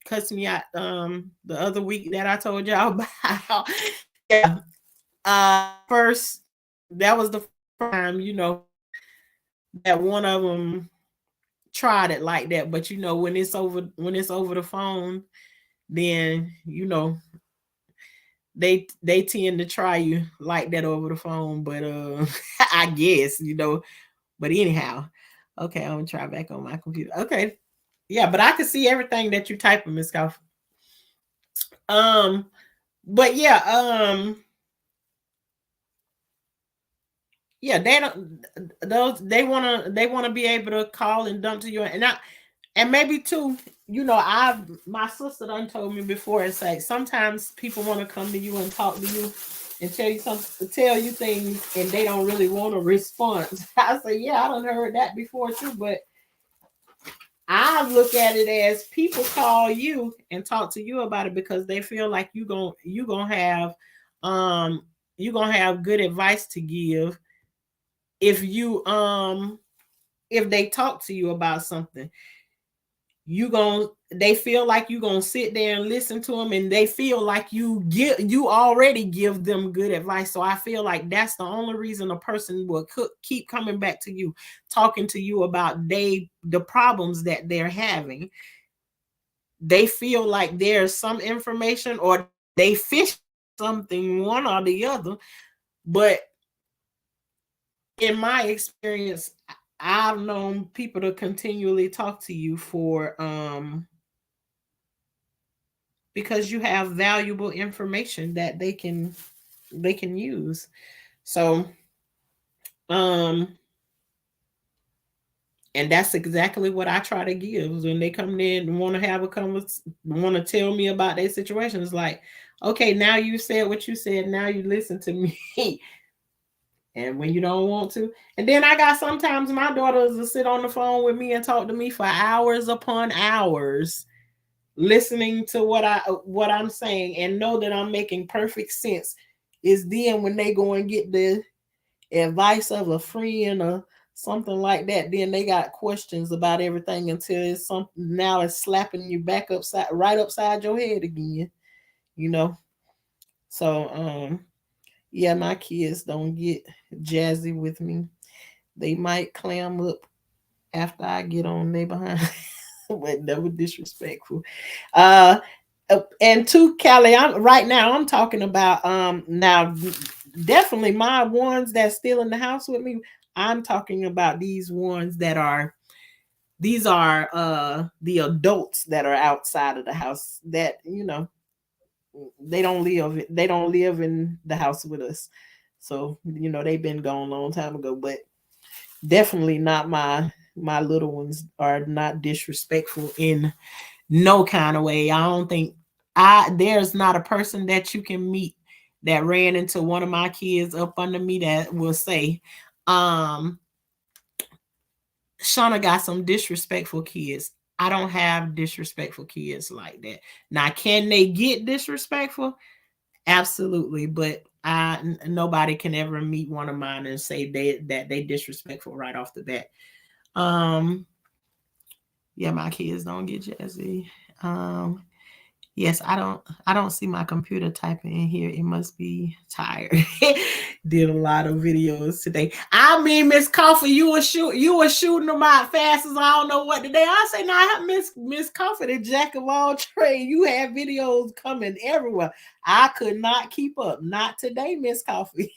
cussed me out the other week that I told y'all about. Yeah. First, that was the first time, that one of them tried it like that. But when it's over the phone, then they tend to try you like that over the phone. But I guess, but anyhow, okay, I'm gonna try back on my computer. Okay. Yeah, but I can see everything that you typing, Miss Coffee. Um, but yeah, yeah, they don't those they wanna be able to call and dump to you, and maybe too, my sister done told me before, it's like sometimes people want to come to you and talk to you and tell you things, and they don't really want a response. I say, yeah, I done heard that before too, but I look at it as people call you and talk to you about it because they feel like um you gonna have good advice to give if you if they talk to you about something. They feel like you gonna sit there and listen to them, and they feel like you already give them good advice. So I feel like that's the only reason a person will keep coming back to you, talking to you about the problems that they're having. They feel like there's some information, or they fish something, one or the other. But in my experience, I've known people to continually talk to you for because you have valuable information that they can use. So um and that's exactly what I try to give when they come in and want to have a conversation, want to tell me about their situation. It's like, okay, now you said what you said, now you listen to me. And when you don't want to, and then I got sometimes my daughters will sit on the phone with me and talk to me for hours upon hours, listening to what I'm saying and know that I'm making perfect sense. Is then when they go and get the advice of a friend or something like that, then they got questions about everything until it's something, now it's slapping you back right upside your head again, you know. So yeah, my kids don't get jazzy with me. They might clam up after I get on their behind, but never disrespectful. Uh, and to Callie, I'm talking about now definitely my ones that's still in the house with me. I'm talking about these are the adults that are outside of the house that they don't live in the house with us. So they've been gone a long time ago, but definitely not my little ones are not disrespectful in no kind of way. I don't think there's not a person that you can meet that ran into one of my kids up under me that will say, um, Shauna got some disrespectful kids. I don't have disrespectful kids like that. Now, can they get disrespectful? Absolutely, but nobody can ever meet one of mine and say that they disrespectful right off the bat. Um, yeah, my kids don't get jazzy. Um, yes, I don't see my computer typing in here. It must be tired. Did a lot of videos today. I mean, Miss Coffee, you were shooting them out fast as I don't know what today. I say, nah, Miss Coffee, the jack of all trades. You have videos coming everywhere. I could not keep up. Not today, Miss Coffee.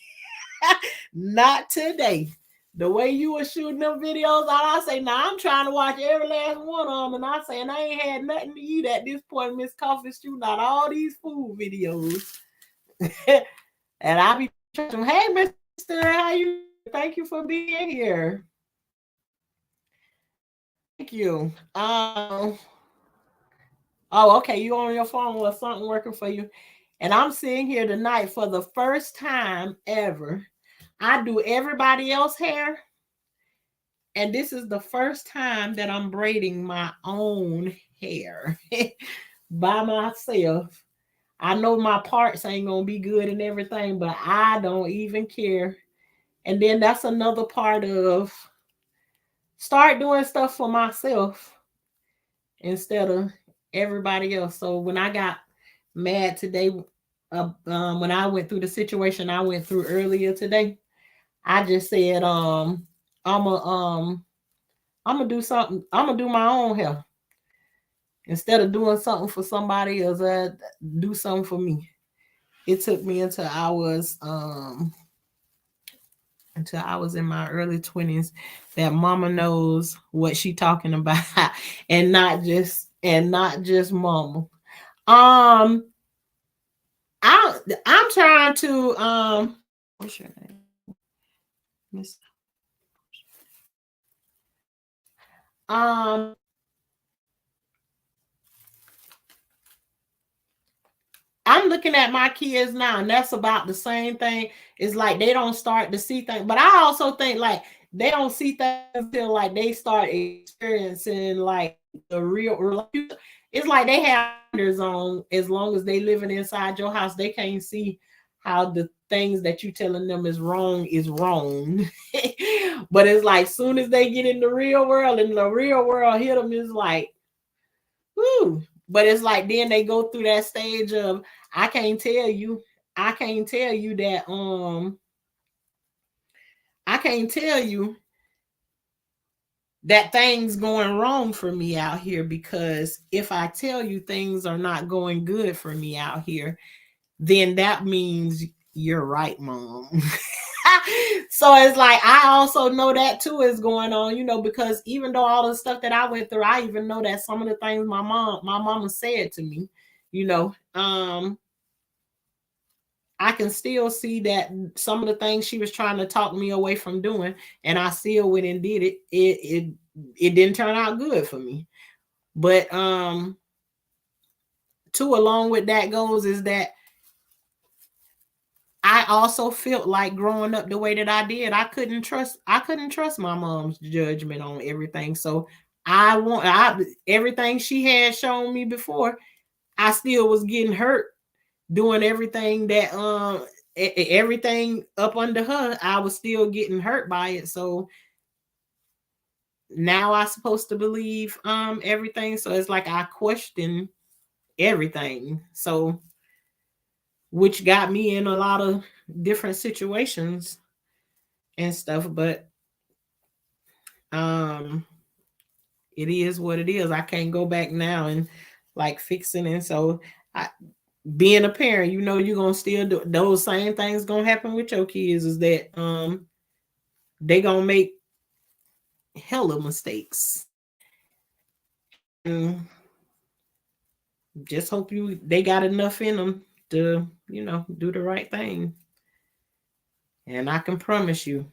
Not today. The way you were shooting them videos, I say, nah, I'm trying to watch every last one of them. And I say, and I ain't had nothing to eat at this point. Miss Coffee shooting out all these food videos. And I be trying, hey, Mr. How you? Thank you for being here. Thank you. Oh, okay. You on your phone with something working for you. And I'm sitting here tonight for the first time ever. I do everybody else hair. And this is the first time that I'm braiding my own hair by myself. I know my parts ain't gonna be good and everything, but I don't even care. And then that's another part of start doing stuff for myself instead of everybody else. So when I got mad today, when I went through the situation I went through earlier today, I just said, I'm a I'm gonna do something. I'm gonna do my own hair instead of doing something for somebody else. I do something for me. It took me until I was in my early 20s that mama knows what she talking about and not just mama. Um I'm trying to what's your name? Miss um I'm looking at my kids now, and that's about the same thing. It's like they don't start to see things, but I also think like they don't see things until like they start experiencing like the real. It's like they have blinders on as long as they living inside your house. They can't see how the things that you telling them is wrong is wrong. But it's like soon as they get in the real world and the real world hit them, is like, whoo. But it's like then they go through that stage of I can't tell you, I can't tell you that I can't tell you that things going wrong for me out here, because if I tell you things are not going good for me out here, then that means you're right, mom. So it's like I also know that too is going on, because even though all the stuff that I went through, I even know that some of the things my mama said to me, you know, um, I can still see that some of the things she was trying to talk me away from doing, and I still went and did it. It didn't turn out good for me. But too along with that goes is that I also felt like growing up the way that I did, I couldn't trust my mom's judgment on everything. So everything she had shown me before, I still was getting hurt doing everything that everything up under her, I was still getting hurt by it. So now I supposed to believe everything. So it's like I question everything. So which got me in a lot of different situations and stuff. But um it is what it is. I can't go back now and like fixing it. So I being a parent, you're gonna still do those same things gonna happen with your kids, is that they gonna make hella mistakes. And just hope they got enough in them to, do the right thing. And I can promise you,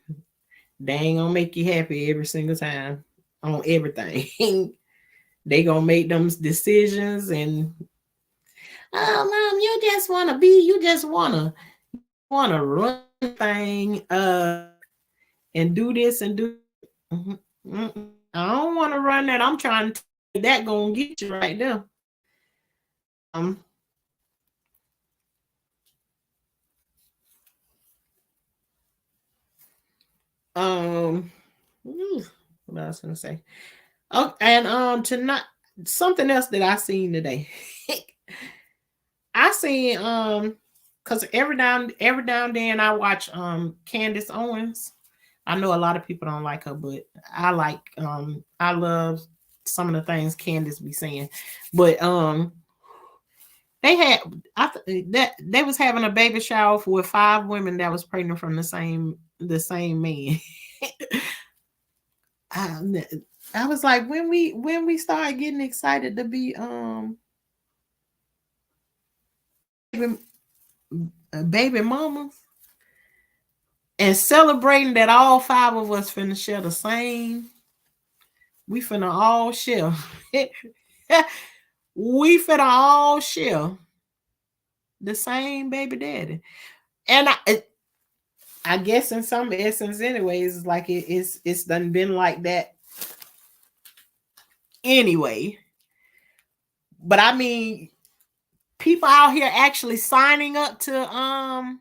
they ain't gonna make you happy every single time on everything. They gonna make them decisions and oh mom, you just wanna run thing and do this and do mhm, I don't wanna run that. I'm trying to that gonna get you right there. Um um what I was gonna say. Oh, and tonight something else that I seen today. I seen because every now and then I watch Candace Owens. I know a lot of people don't like her, but I love some of the things Candace be saying. But they had that they was having a baby shower with 5 women that was pregnant from the same man. I, I was like, when we started getting excited to be baby, baby mamas and celebrating that all 5 of us finna share the same, we finna all share. We finna all share the same baby daddy. And I guess in some essence, anyways, it's like it's done been like that anyway. But I mean, People out here actually signing up to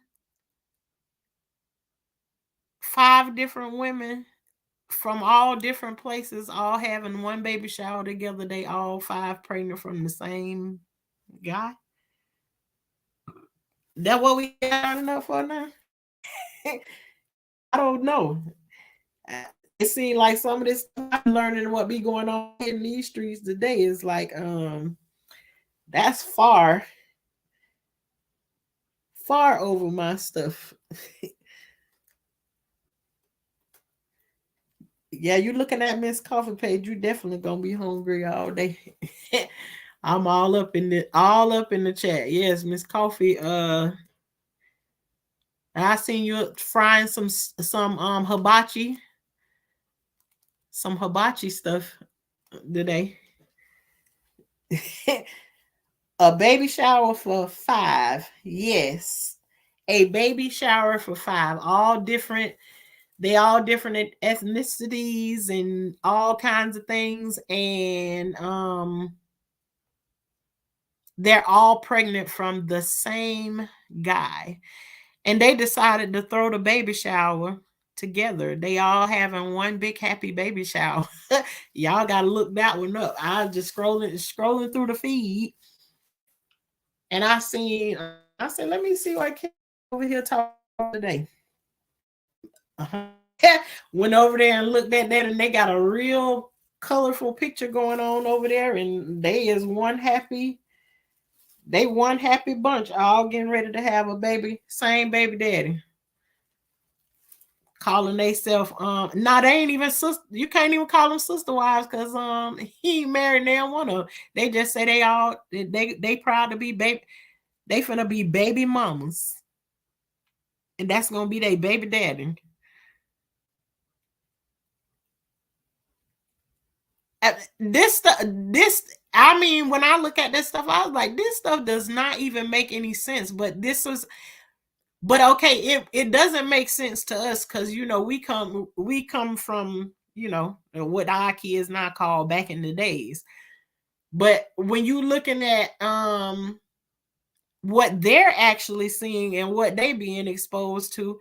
5 different women from all different places, all having one baby shower together. They all 5 pregnant from the same guy. That what we got enough for now? I don't know. It seems like some of this stuff I'm learning what be going on in these streets today is like, that's far over my stuff. Yeah, you looking at Miss Coffee page, you definitely gonna be hungry all day. I'm all up in the chat. Yes, Miss Coffee. I seen you frying some hibachi, stuff today. A baby shower for 5. Yes. A baby shower for 5. All different. They all different ethnicities and all kinds of things. And they're all pregnant from the same guy. And they decided to throw the baby shower together. They all having one big happy baby shower. Y'all gotta look that one up. I was just scrolling through the feed, and I said, let me see what Kim over here talking today. Uh-huh. Went over there and looked at that, and they got a real colorful picture going on over there, and they is one happy bunch, all getting ready to have a baby, same baby daddy. Calling theyself nah, they ain't even sister. You can't even call them sister wives because he ain't married neither one of them. They just say they proud to be baby. They finna be baby mamas, and that's gonna be their baby daddy. This I mean, when I look at this stuff, I was like, this stuff does not even make any sense. But okay, it doesn't make sense to us because we come from what our kids now call back in the days. But when you looking at what they're actually seeing and what they being exposed to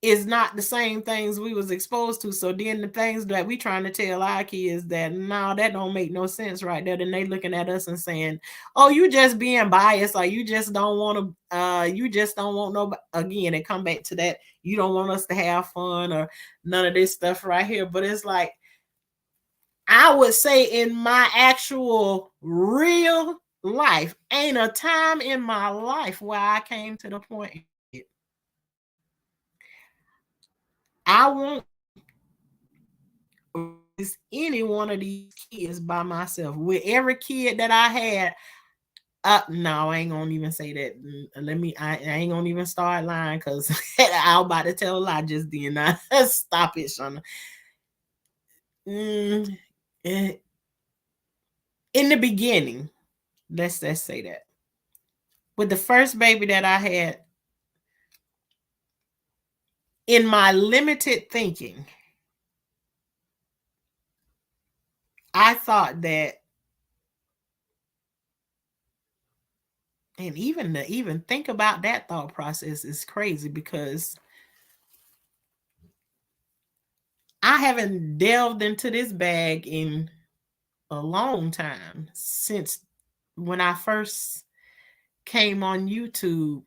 is not the same things we was exposed to. So then the things that we trying to tell our kids that no, that don't make no sense right there. Then they looking at us and saying, oh, you just being biased, or you just don't want to no, again, and come back to that, you don't want us to have fun or none of this stuff right here. But it's like, I would say in my actual real life, ain't a time in my life where I came to the point I won't raise any one of these kids by myself. With every kid that I had, no, I ain't gonna even say that. I ain't gonna even start lying because I was about to tell a lie just then. Stop it, Shauna. In the beginning, let's say that. With the first baby that I had, in my limited thinking, I thought that, and even to even think about that thought process is crazy because I haven't delved into this bag in a long time, since when I first came on YouTube,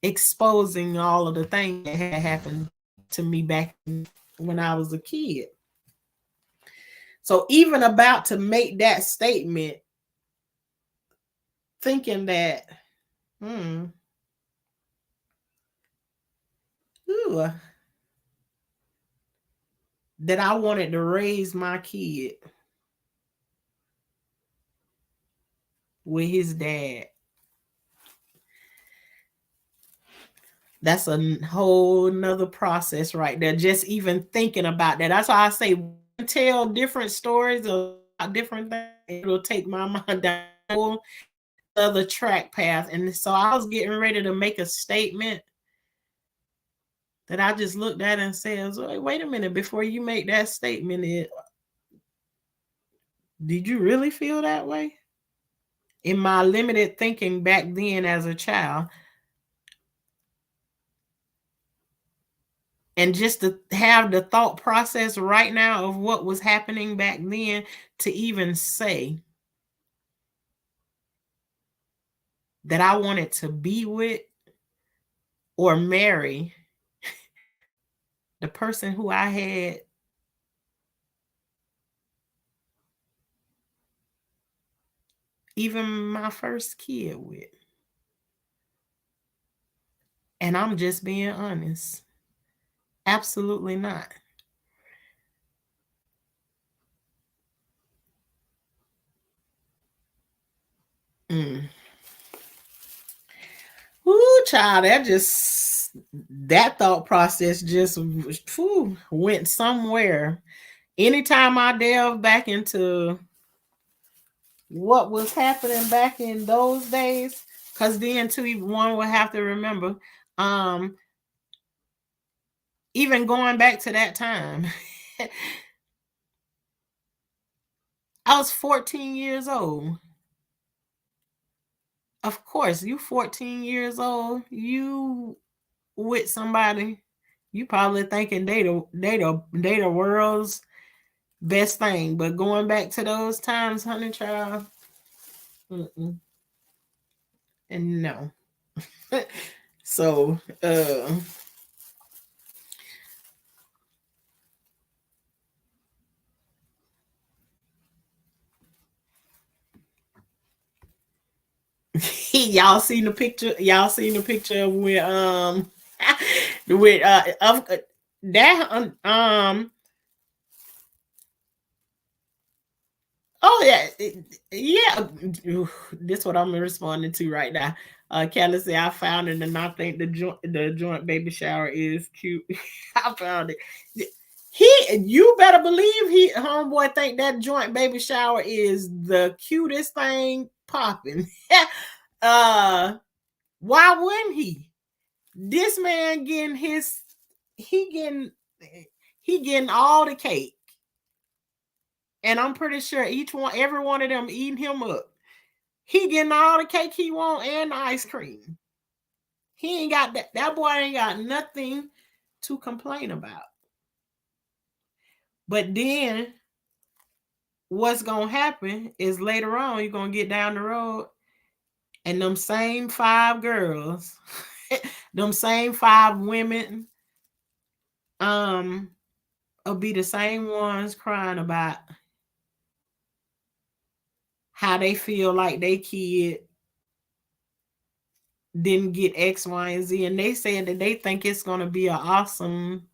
exposing all of the things that had happened to me back when I was a kid. So even about to make that statement, thinking that, that I wanted to raise my kid with his dad. That's a whole nother process right there. Just even thinking about that. That's why I say tell different stories about different things. It'll take my mind down a whole other track path. And so I was getting ready to make a statement that I just looked at and said, wait a minute, before you make that statement, did you really feel that way? in my limited thinking back then as a child, and just to have the thought process right now of what was happening back then, to even say that I wanted to be with or marry the person who I had even my first kid with. And I'm just being honest. Absolutely not. Mm. Ooh, child, that thought process just went somewhere. Anytime I delve back into what was happening back in those days, because then too, one will have to remember, um, even going back to that time, I was 14 years old. Of course, you 14 years old, you with somebody, you probably thinking they the world's best thing. But going back to those times, honey child, mm-mm, and no. So y'all seen the picture? Y'all seen the picture with with of that oh yeah, yeah. This what I'm responding to right now. Kelly said I found it and I think the joint baby shower is cute. I found it. You better believe homeboy think that joint baby shower is the cutest thing popping. uh why wouldn't he? This man getting he getting he getting all the cake. And I'm pretty sure every one of them eating him up. He getting all the cake he want and the ice cream. He ain't got that boy ain't got nothing to complain about. But then what's gonna happen is later on you're gonna get down the road and them same 5 girls, them same 5 women, um, will be the same ones crying about how they feel like they kid didn't get X, Y, and Z, and they said that they think it's gonna be an awesome,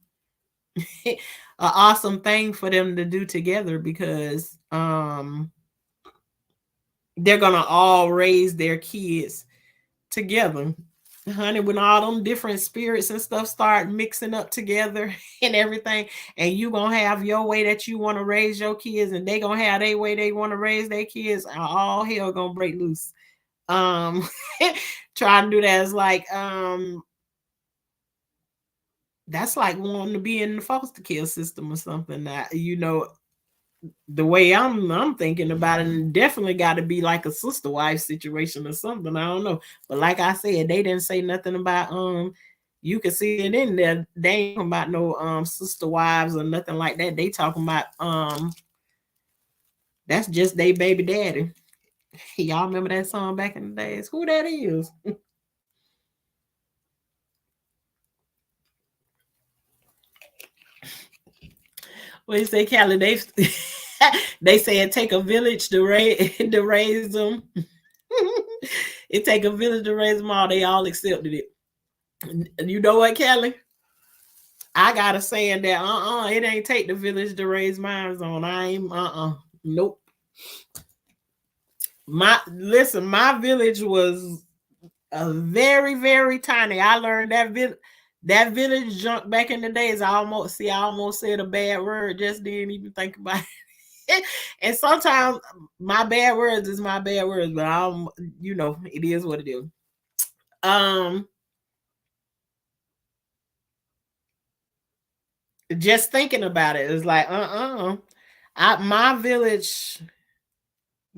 an awesome thing for them to do together because they're gonna all raise their kids together. Honey, when all them different spirits and stuff start mixing up together and everything, and you gonna have your way that you want to raise your kids, and they gonna have their way they want to raise their kids, all hell gonna break loose. Um, trying to do that is like that's like wanting to be in the foster care system or something. That the way I'm thinking about it, and definitely got to be like a sister wife situation or something. I don't know, but like I said, they didn't say nothing about You can see it in there. They ain't talking about no sister wives or nothing like that. They talking about that's just they baby daddy. Y'all remember that song back in the days? Who that is? What you say, Callie? They say it take a village to raise to raise them. It take a village to raise them all. They all accepted it. You know what, Kelly? I got a saying that it ain't take the village to raise mines on. I ain't nope. My village was a very, very tiny. I learned that village junk back in the days. I almost said a bad word, just didn't even think about it. And sometimes my bad words is my bad words, but it is what it is. Um just thinking about it is like my village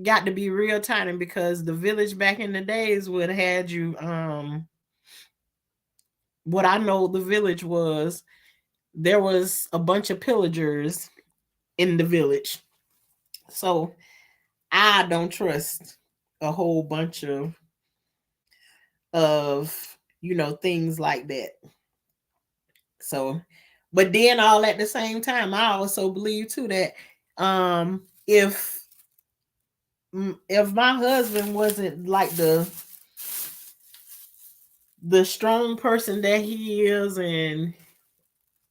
got to be real tiny, because the village back in the days would have had you what I know the village was, there was a bunch of pillagers in the village. So I don't trust a whole bunch of things like that. So, but then all at the same time, I also believe too that if my husband wasn't like the strong person that he is, and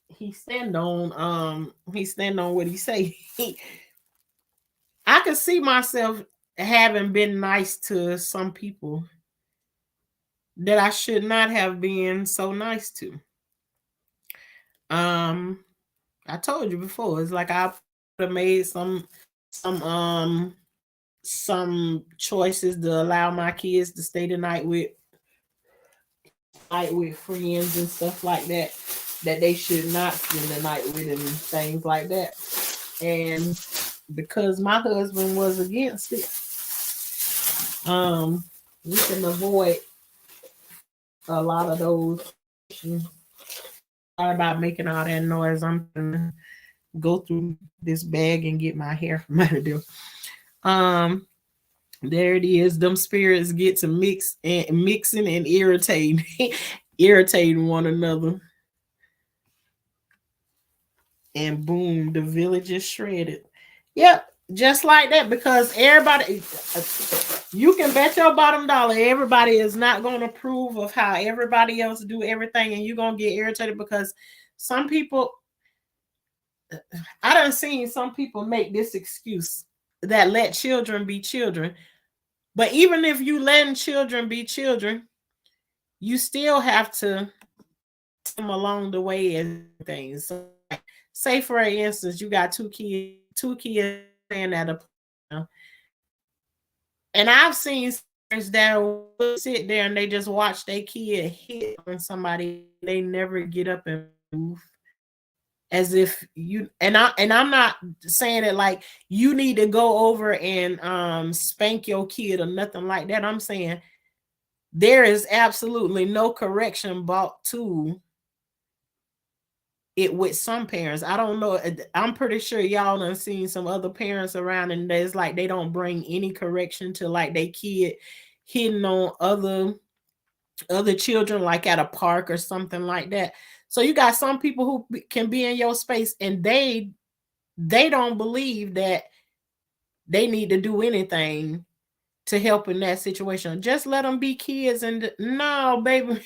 he stand on what he say, I could see myself having been nice to some people that I should not have been so nice to. um I told you before, it's like I have made some some choices to allow my kids to stay the night with friends and stuff like that they should not spend the night with, and things like that. And because my husband was against it, we can avoid a lot of those. Sorry about making all that noise. I'm gonna go through this bag and get my hair from under there. Um, there it is. Them spirits get to mixing and irritating, irritating one another. And boom, the village is shredded. Yep, just like that. Because everybody, you can bet your bottom dollar, everybody is not going to approve of how everybody else do everything, and you're going to get irritated because some people, I done seen some people make this excuse that let children be children. But even if you letting children be children, you still have to them along the way and things. So, say for instance, you got two kids playing at a playground, and I've seen parents that will sit there and they just watch their kid hit on somebody. They never get up and move, as if I'm not saying it like you need to go over and spank your kid or nothing like that. I'm saying there is absolutely no correction brought to it with some parents. I don't know. I'm pretty sure y'all done seen some other parents around, and it's like they don't bring any correction to like they kid hitting on other children, like at a park or something like that. So you got some people who can be in your space, and they don't believe that they need to do anything to help in that situation. Just let them be kids. And no, baby,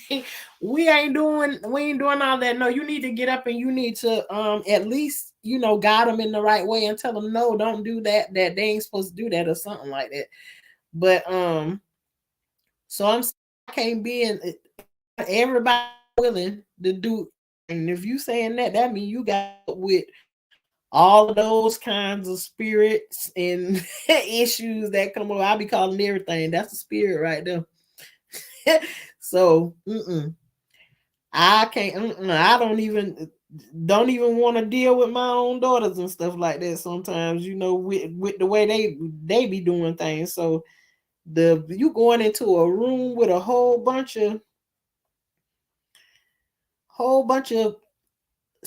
we ain't doing all that. No, you need to get up and you need to at least guide them in the right way and tell them, no, don't do that, that they ain't supposed to do that or something like that. But so I can't be in everybody willing to do. And if you saying that means you got with all of those kinds of spirits and issues that come up. I'll be calling everything. That's the spirit right there. So I can't. I don't even want to deal with my own daughters and stuff like that. Sometimes, with the way they be doing things. So you going into a room with a whole bunch of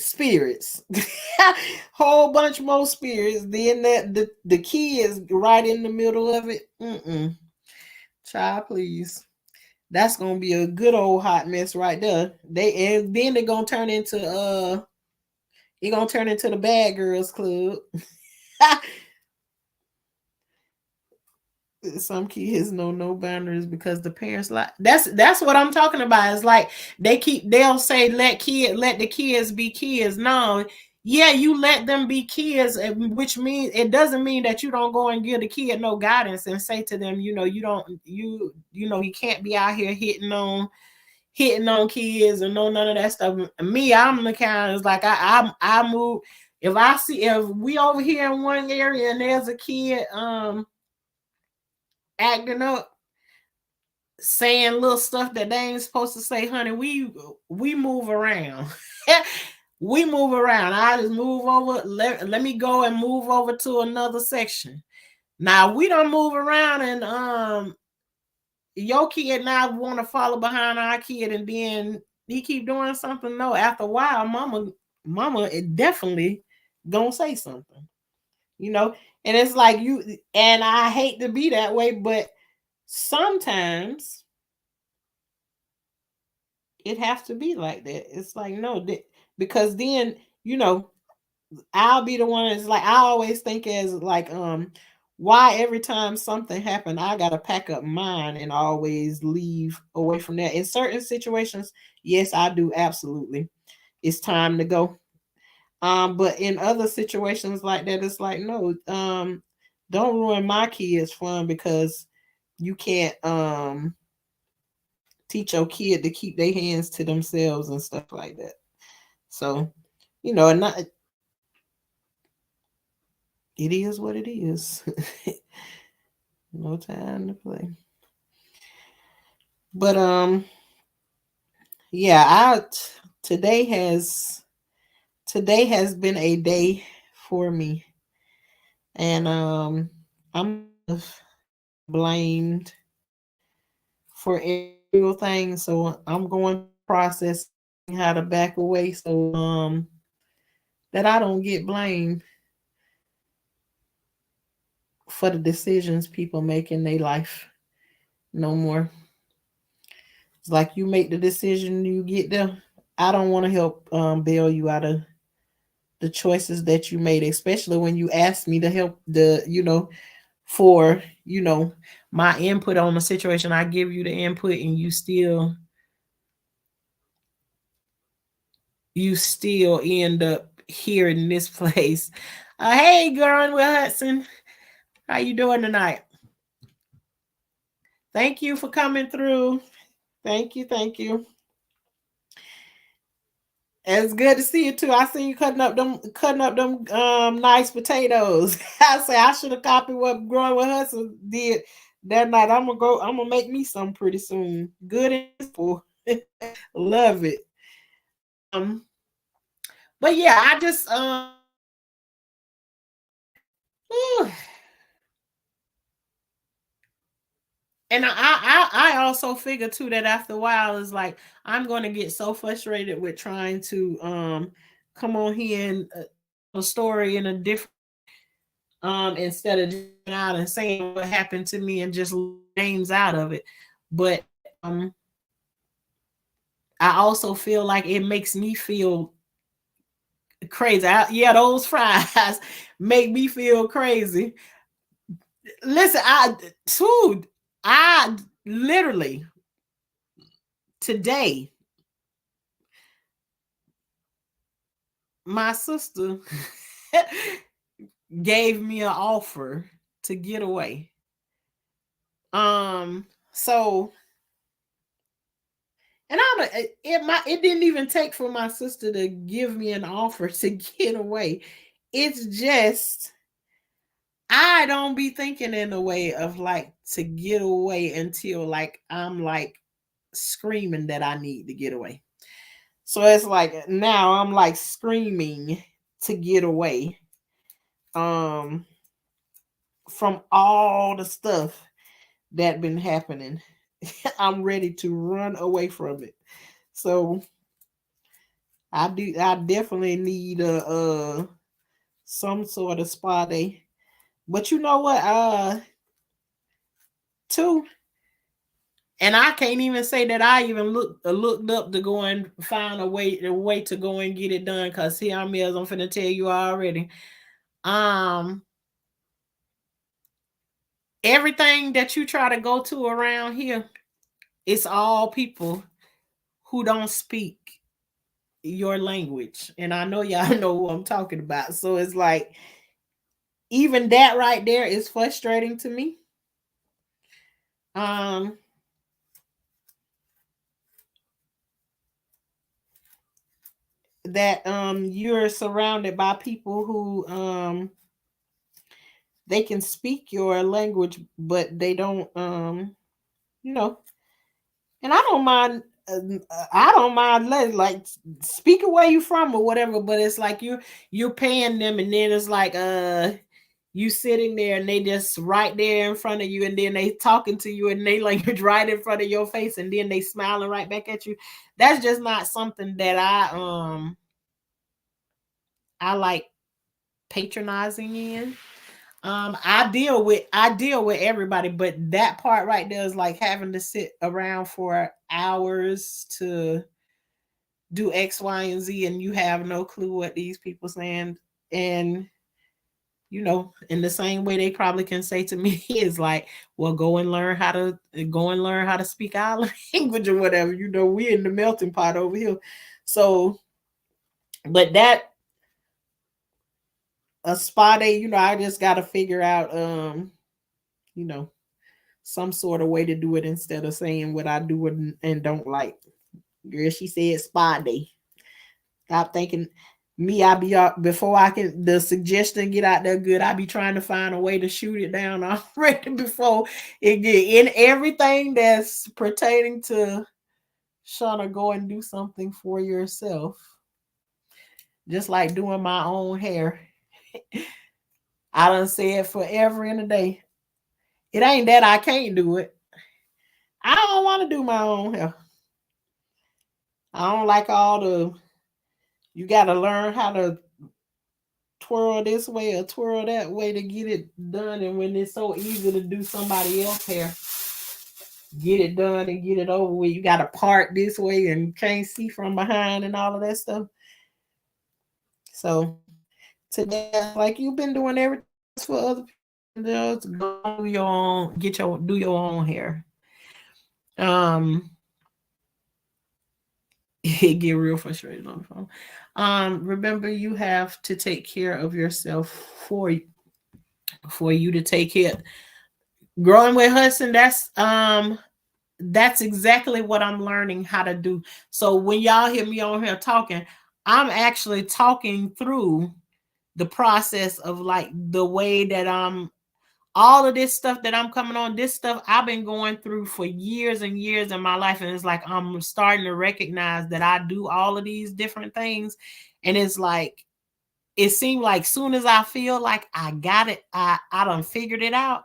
spirits, whole bunch more spirits, then that the kids right in the middle of it. Child, please. That's gonna be a good old hot mess right there. Then they're gonna turn into the bad girls club. Some kids know no boundaries because the parents like that's what I'm talking about. It's like they'll say let the kids be kids. No, yeah, you let them be kids, which means it doesn't mean that you don't go and give the kid no guidance and say to them, you can't be out here hitting on kids and no none of that stuff. Me, I'm the kind of like I move if we over here in one area and there's a kid acting up, saying little stuff that they ain't supposed to say, honey, we move around. We move around. I just move over. Let me go and move over to another section. Now we don't move around and your kid now want to follow behind our kid and then he keep doing something. No, after a while, mama it definitely gonna say something, you know. And it's like you and I hate to be that way, but sometimes it has to be like that. It's like no, because then you know I'll be the one that's like I always think as like why every time something happened I gotta pack up mine and always leave away from that. In certain situations, yes, I do absolutely. It's time to go. But in other situations like that, it's like no, don't ruin my kids' fun because you can't teach your kid to keep their hands to themselves and stuff like that. So, you know, and not it is what it is. No time to play. But yeah, today has today has been a day for me. And I'm blamed for every single thing. So I'm going through the process how to back away so that I don't get blamed for the decisions people make in their life no more. It's like you make the decision, you get there. I don't want to help bail you out of the choices that you made, especially when you asked me to help for my input on the situation. I give you the input and you still end up here in this place. Hey, girl, Will Hudson, how you doing tonight? Thank you for coming through. Thank you. It's good to see you too. I see you cutting up them nice potatoes. I say I should have copied what Growing with Hudson did that night. I'm gonna make me some pretty soon. Good and simple. Love it. Um, but yeah, I just whew. And I also figure too that after a while it's like I'm gonna get so frustrated with trying to come on here and a story in a different instead of just out and saying what happened to me and just names out of it. But I also feel like it makes me feel crazy. Yeah, those fries make me feel crazy. Listen, I literally today my sister gave me an offer to get away. So and it didn't even take for my sister to give me an offer to get away. It's just I don't be thinking in a way of like to get away until like I'm like screaming that I need to get away. So it's like now I'm like screaming to get away um from all the stuff that been happening. I'm ready to run away from it. So I definitely need a some sort of spa day. But you know what? Too, and I can't even say that I even looked up to go and find a way to go and get it done. Cause here I'm is I'm finna tell you already. Um, everything that you try to go to around here, it's all people who don't speak your language, and I know y'all know who I'm talking about. So it's like even that right there is frustrating to me. Um, that you're surrounded by people who they can speak your language but they don't you know and I don't mind like speak where you from or whatever, but it's like you're paying them and then it's like you sitting there and they just right there in front of you, and then they talking to you and they like right in front of your face, and then they smiling right back at you. That's just not something that I like patronizing in. I deal with everybody, but that part right there is like having to sit around for hours to do X, Y, and Z, and you have no clue what these people saying. And in the same way they probably can say to me is like, well, go and learn how to speak our language or whatever. We're in the melting pot over here. So, but that a spa day, I just gotta figure out you know, some sort of way to do it instead of saying what I do and don't like. Girl, she said spa day. Stop thinking me, I be up before I can the suggestion get out there good. I be trying to find a way to shoot it down already before it get in everything that's pertaining to Shauna. Go and do something for yourself. Just like doing my own hair. I done said forever and a day. It ain't that I can't do it. I don't want to do my own hair. I don't like all the you gotta learn how to twirl this way or twirl that way to get it done. And when it's so easy to do somebody else hair, get it done and get it over with. You got to part this way and can't see from behind and all of that stuff. So today, like you've been doing everything for other people, just go do your own, do your own hair. Um, it get real frustrated on the phone. Remember you have to take care of yourself for you to take care. Growing with Hudson, that's exactly what I'm learning how to do. So when y'all hear me on here talking, I'm actually talking through the process of like the way that I'm all of this stuff that I'm coming on, this stuff I've been going through for years and years in my life. And it's like I'm starting to recognize that I do all of these different things. And it's like it seemed like soon as I feel like I got it, I done figured it out,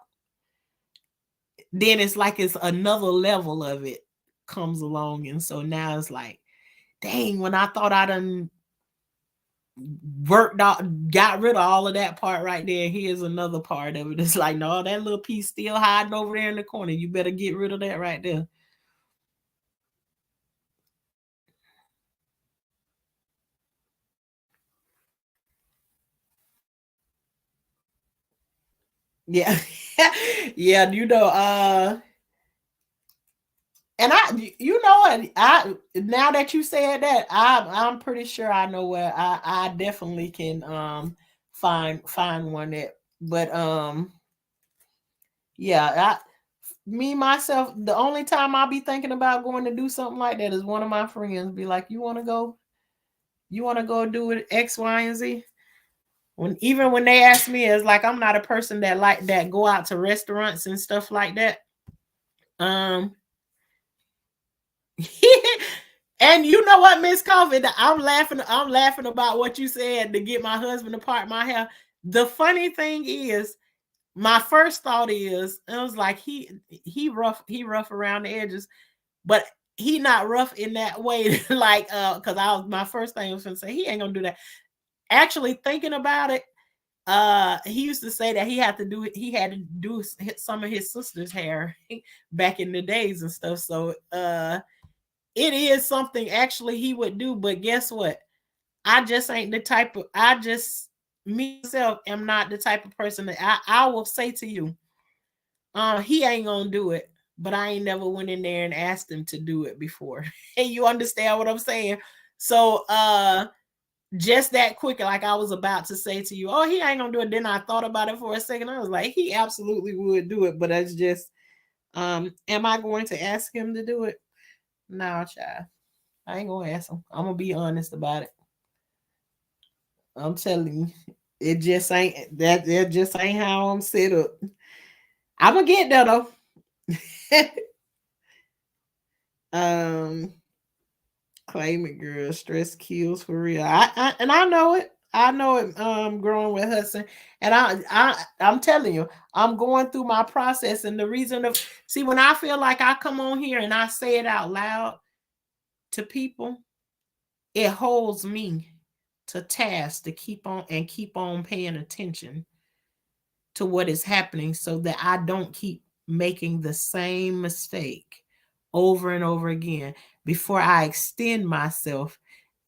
then it's like it's another level of it comes along. And so now it's like, dang, when I thought I done worked out, got rid of all of that part right there, here's another part of it. It's like, no, that little piece still hiding over there in the corner. You better get rid of that right there. Yeah. Yeah, and you know what, I now that you said that, I'm pretty sure I know where I definitely can find one that, but yeah, me myself, the only time I'll be thinking about going to do something like that is one of my friends be like, you want to go do it X, Y, and Z. Even when they ask me, it's like I'm not a person that like that go out to restaurants and stuff like that. Um, and you know what, Miss Coffee, I'm laughing. I'm laughing about what you said to get my husband to part my hair. The funny thing is, my first thought is, I was like, he rough around the edges, but he not rough in that way. Like, because my first thing was gonna say he ain't gonna do that. Actually, thinking about it, he used to say that he had to do some of his sister's hair back in the days and stuff. So, it is something actually he would do. But guess what? I just ain't the type of I just myself am not the type of person that I will say to you, he ain't gonna do it, but I ain't never went in there and asked him to do it before. And you understand what I'm saying? So just that quick, like I was about to say to you, oh, he ain't gonna do it. Then I thought about it for a second. I was like, he absolutely would do it, but that's just am I going to ask him to do it? No, child. I ain't gonna ask him. I'm gonna be honest about it. I'm telling you, it just ain't how I'm set up. I'm gonna get there though. um Claim it, girl. Stress kills for real. And I know it. I know it. Growing with Hudson, and I'm telling you, I'm going through my process, and the reason of see when I feel like I come on here and I say it out loud to people, it holds me to task to keep on paying attention to what is happening so that I don't keep making the same mistake over and over again before I extend myself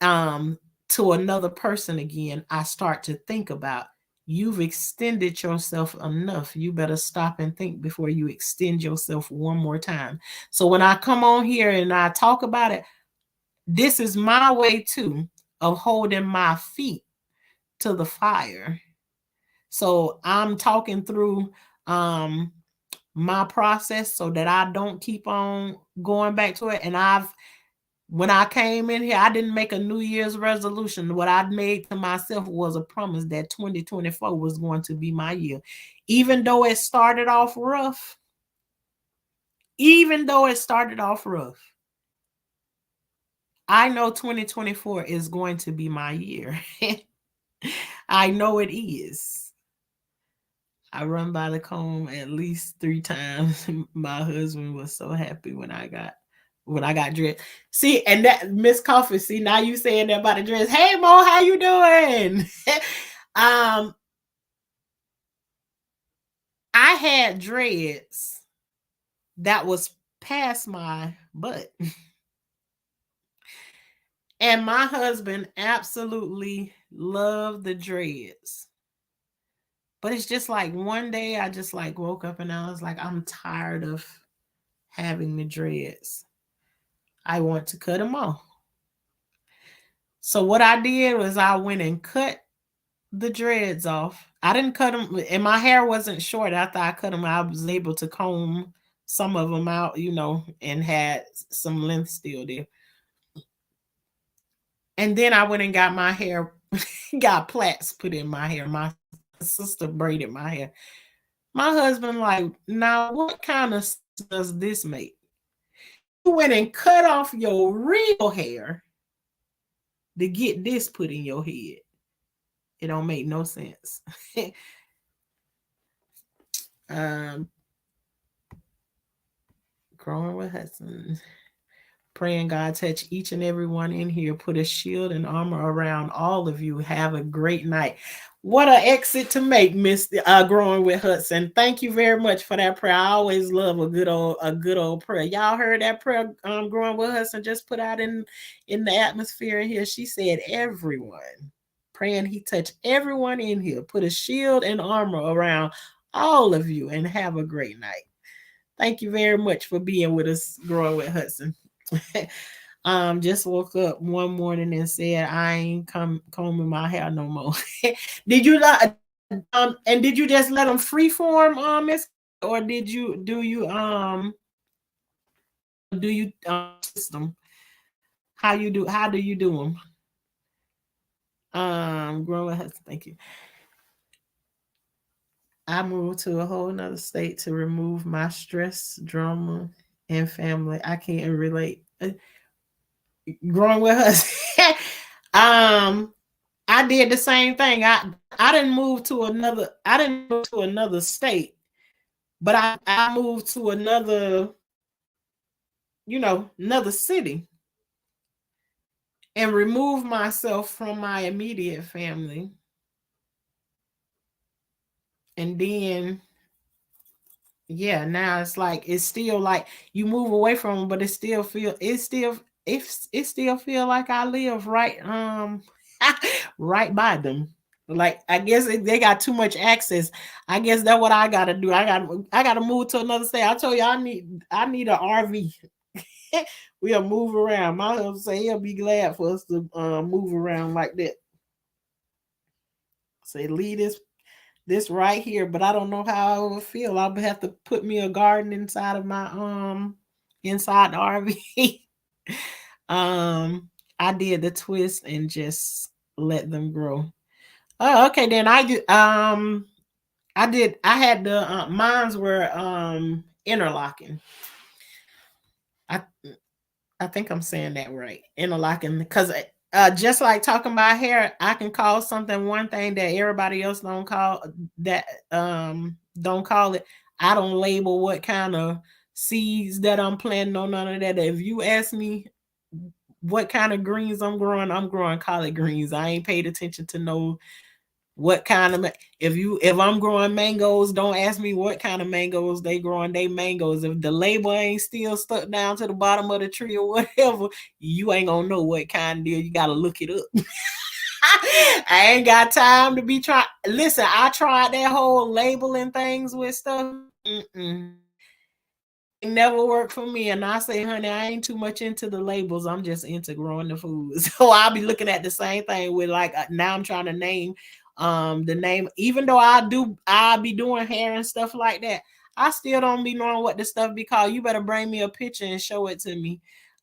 um to another person again. I start to think about you've extended yourself enough. You better stop and think before you extend yourself one more time. So when I come on here and I talk about it, this is my way too of holding my feet to the fire. So I'm talking through um my process so that I don't keep on going back to it. And when I came in here, I didn't make a New Year's resolution. What I made to myself was a promise that 2024 was going to be my year. Even though it started off rough, even though it started off rough, I know 2024 is going to be my year. I know it is. I run by the comb at least 3 times. My husband was so happy when I got dressed. See, and that Miss Coffee, see, now you saying that about the dress. Hey Mo, how you doing? I had dreads that was past my butt. And my husband absolutely loved the dreads. But it's just like one day I just like woke up and I was like, I'm tired of having the dreads. I want to cut them off. So what I did was I went and cut the dreads off. I didn't cut them, and my hair wasn't short. After I cut them, I was able to comb some of them out, and had some length still there. And then I went and got my hair, got plaits put in my hair. My sister braided my hair. My husband like, now what kind of sense does this make? You went and cut off your real hair to get this put in your head. It don't make no sense. um, Growing with Hudson. Praying God touch each and every one in here. Put a shield and armor around all of you. Have a great night. What an exit to make, Miss Growing with Hudson. Thank you very much for that prayer. I always love a good old prayer. Y'all heard that prayer Growing with Hudson just put out in the atmosphere in here. She said, everyone. Praying he touch everyone in here. Put a shield and armor around all of you and have a great night. Thank you very much for being with us, Growing with Hudson. Just woke up one morning and said I ain't combing my hair no more. Did you not? And did you just let them free form, Miss, or do you system? How do you do them? Growing Hudson, thank you. I moved to a whole nother state to remove my stress, drama, and family. I can't relate. Growing with us. I did the same thing. I didn't move to another state, but I moved to another city and removed myself from my immediate family. And then now it's like it's still like you move away from them, but it still feel like I live right right by them. Like I guess they got too much access. I guess that's what I gotta do. I gotta move to another state. I told you I need an RV. We'll move around. My husband say he'll be glad for us to move around like that. Say leave this right here, but I don't know how I will feel. I'll have to put me a garden inside of my inside the RV. I did the twist and just let them grow. Oh, okay. Then I had the mines were interlocking. I think I'm saying that right. Interlocking because Just like talking about hair, I can call something one thing that everybody else don't call it. I don't label what kind of seeds that I'm planting on, none of that. If you ask me what kind of greens I'm growing collard greens. I ain't paid attention to no what kind of if I'm growing mangoes, don't ask me what kind of mangoes they growing. They mangoes. If the label ain't still stuck down to the bottom of the tree or whatever, you ain't gonna know what kind it is. You gotta look it up. I ain't got time to be trying. Listen, I tried that whole labeling things with stuff. Mm-mm. It never worked for me. And I say, honey, I ain't too much into the labels. I'm just into growing the food. So I'll be looking at the same thing with like now I'm trying to name the name, even though I'll be doing hair and stuff like that. I still don't be knowing what the stuff be called. You better bring me a picture and show it to me.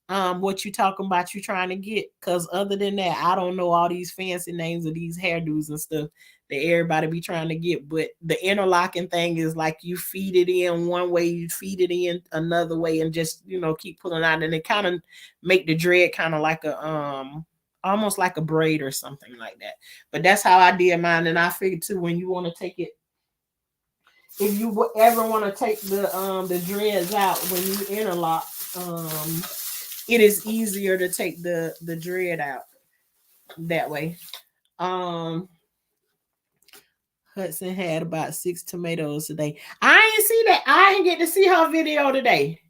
What you talking about you trying to get, because other than that, I don't know all these fancy names of these hairdos and stuff that everybody be trying to get. But the interlocking thing is like you feed it in one way, you feed it in another way, and just keep pulling out, and it kind of make the dread kind of like a almost like a braid or something like that. But that's how I did mine. And I figured too, when you want to take it, if you ever want to take the dreads out when you interlock, it is easier to take the dread out that way. um Hudson had about 6 tomatoes today. I ain't see that. I didn't get to see her video today.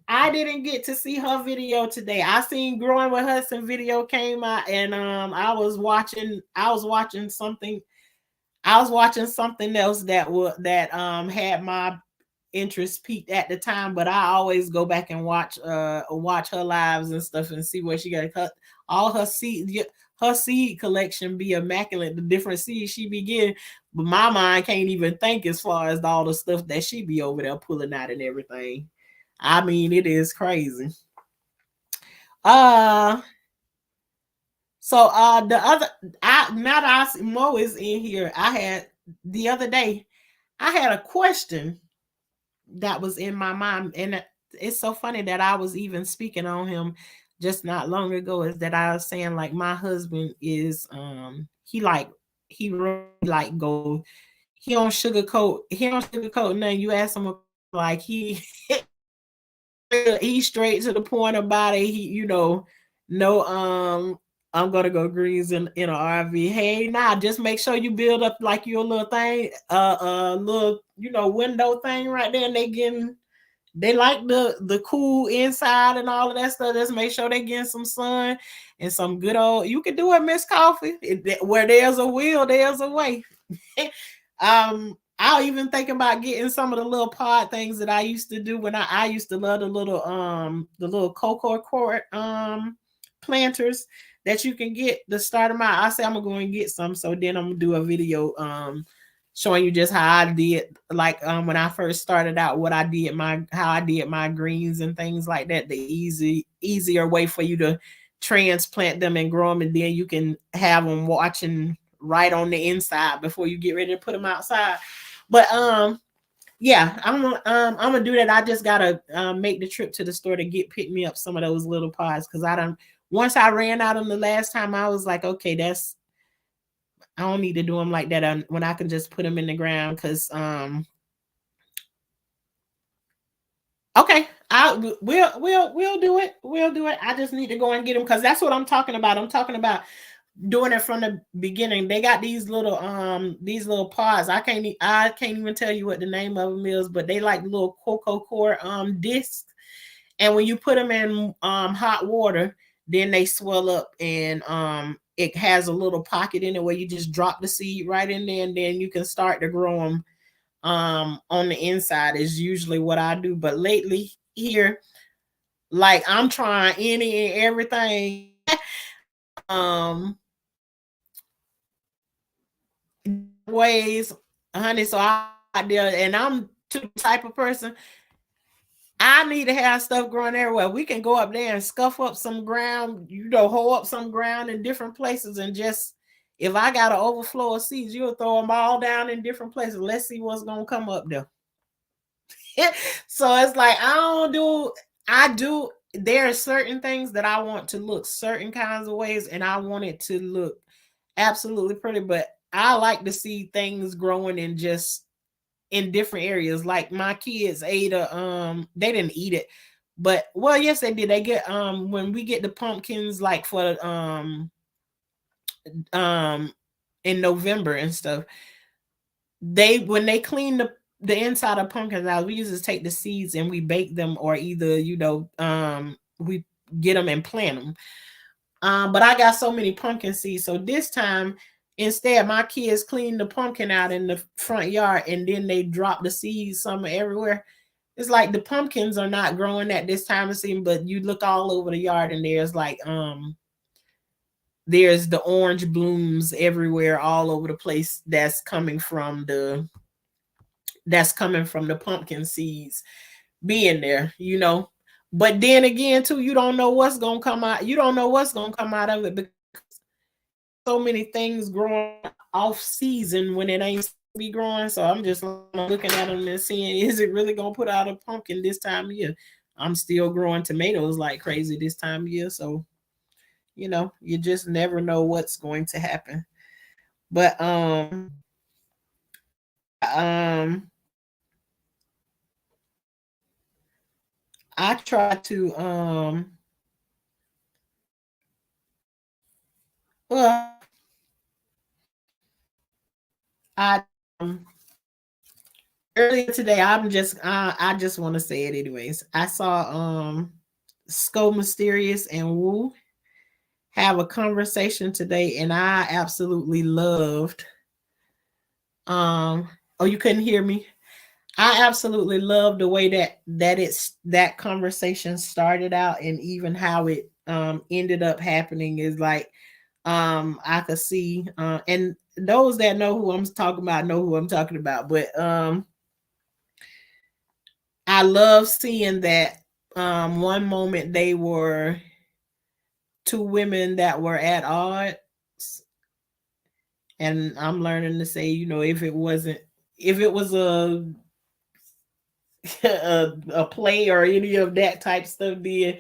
I didn't get to see her video today. I seen Growing with Hudson video came out, and I was watching something. I was watching something else that had my interest peaked at the time, but I always go back and watch her lives and stuff and see what she got. All her seed collection be immaculate. The different seeds she be getting, but my mind can't even think as far as all the stuff that she be over there pulling out and everything. I mean, it is crazy. Uh so the other now that I see Mo is in here, I had the other day, I had a question that was in my mind, and it's so funny that I was even speaking on him just not long ago. Is that I was saying like my husband is he really like go, he don't sugarcoat nothing. You ask him like he's straight to the point about it. He no I'm gonna go greens in an RV. Hey, nah, just make sure you build up like your little thing, little window thing right there, and they like the cool inside and all of that stuff. Just make sure they getting some sun and some good old. You can do it, Miss Coffee. Where there's a will, there's a way. I'll even think about getting some of the little pod things that I used to do when I used to love the little cocoa court planters that you can get to start them out. I say I'm gonna go and get some, so then I'm gonna do a video showing you just how I did, like when I first started out, how I did my greens and things like that. The easier way for you to transplant them and grow them, and then you can have them watching right on the inside before you get ready to put them outside. But yeah, I'm gonna do that. I just gotta make the trip to the store to pick me up some of those little pods, because once I ran out of them the last time, I was like, okay, I don't need to do them like that when I can just put them in the ground. Because okay, we'll do it. We'll do it. I just need to go and get them, because that's what I'm talking about. I'm talking about doing it from the beginning. They got these little pods. I can't even tell you what the name of them is, but they like little cocoa core discs. And when you put them in hot water, then they swell up, and it has a little pocket in it where you just drop the seed right in there, and then you can start to grow them on the inside is usually what I do. But lately here, like I'm trying any and everything ways, honey. So I there, and I'm the type of person, I need to have stuff growing everywhere. We can go up there and scuff up some ground, hoe up some ground in different places, and just, if I got an overflow of seeds, you'll throw them all down in different places. Let's see what's gonna come up there. So it's like I do there are certain things that I want to look certain kinds of ways, and I want it to look absolutely pretty. But I like to see things growing in just in different areas. Like my kids ate a they didn't eat it, but well, yes, they did. They get when we get the pumpkins like for um in November and stuff, they when they clean the inside of pumpkins out, we usually take the seeds and we bake them, or either we get them and plant them. But I got so many pumpkin seeds, so this time instead my kids cleaned the pumpkin out in the front yard, and then they dropped the seeds somewhere everywhere. It's like the pumpkins are not growing at this time of season, but you look all over the yard and there's the orange blooms everywhere all over the place that's coming from the pumpkin seeds being there. But then again too, you don't know what's gonna come out. You don't know what's gonna come out of it, because so many things growing off season when it ain't be growing. So I'm just looking at them and seeing, is it really gonna put out a pumpkin this time of year? I'm still growing tomatoes like crazy this time of year. So you just never know what's going to happen. But I try to well I earlier today, I just want to say it anyways. I saw Sko Mysterious and Woo have a conversation today, and I absolutely loved oh, you couldn't hear me? I absolutely love the way that conversation started out, and even how it ended up happening is like I could see and those that know who I'm talking about know who I'm talking about. But I love seeing that one moment they were two women that were at odds, and I'm learning to say, if it was a play or any of that type stuff, then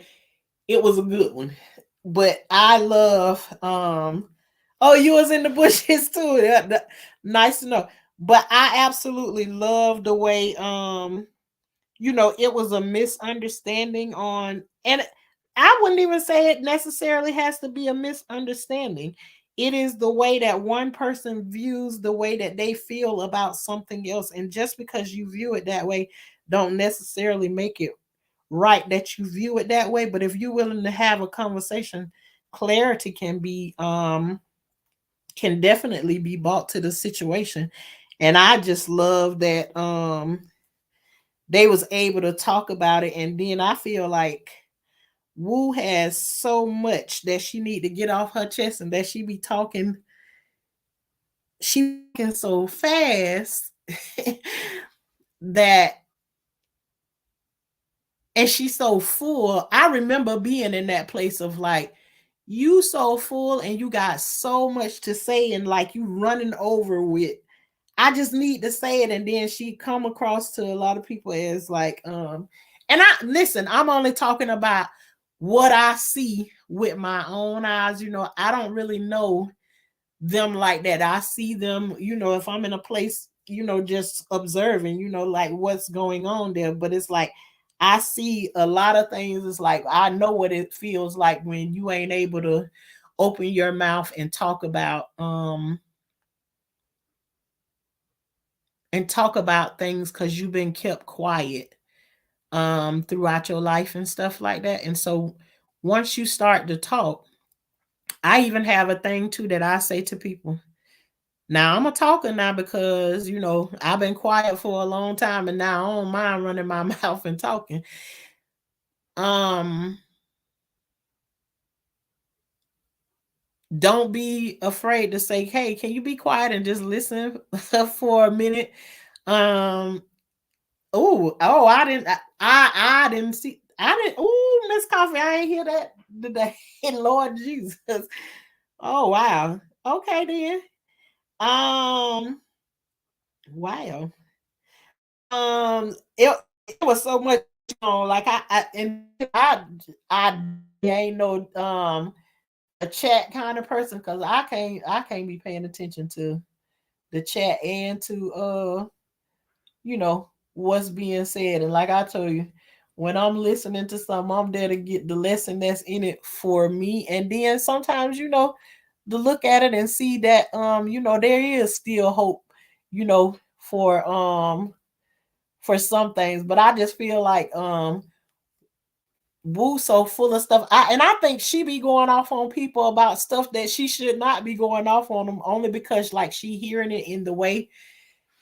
it was a good one. But I love oh, you was in the bushes too. Nice to know. But I absolutely love the way it was a misunderstanding and I wouldn't even say it necessarily has to be a misunderstanding. It is the way that one person views the way that they feel about something else. And just because you view it that way, don't necessarily make it right that you view it that way. But if you're willing to have a conversation, clarity can definitely be brought to the situation. And I just love that they was able to talk about it. And then I feel like Wu has so much that she need to get off her chest, and that she talking so fast that and she's so full. I remember being in that place of like, you so full and you got so much to say, and like you running over with, I just need to say it. And then she come across to a lot of people as like, and I'm only talking about what I see with my own eyes. I don't really know them like that. I see them, if I'm in a place, just observing, like what's going on there. But it's like I see a lot of things. It's like I know what it feels like when you ain't able to open your mouth and talk about things because you've been kept quiet throughout your life and stuff like that. And so once you start to talk, I even have a thing too that I say to people. Now I'm a talker now because I've been quiet for a long time, and now I don't mind running my mouth and talking. Um, don't be afraid to say, "Hey, can you be quiet and just listen for a minute?" Um, I didn't, I didn't see, I didn't. Oh, Miss Coffee, I ain't hear that today. Lord Jesus. Oh wow. Okay then. Um, wow. It was so much Like I ain't no a chat kind of person because I can't be paying attention to the chat and to what's being said. And like I told you, when I'm listening to something, I'm there to get the lesson that's in it for me. And then sometimes, to look at it and see that there is still hope, you know, for for some things. But I just feel like Woo so full of stuff. I think she be going off on people about stuff that she should not be going off on them, only because like she hearing it in the way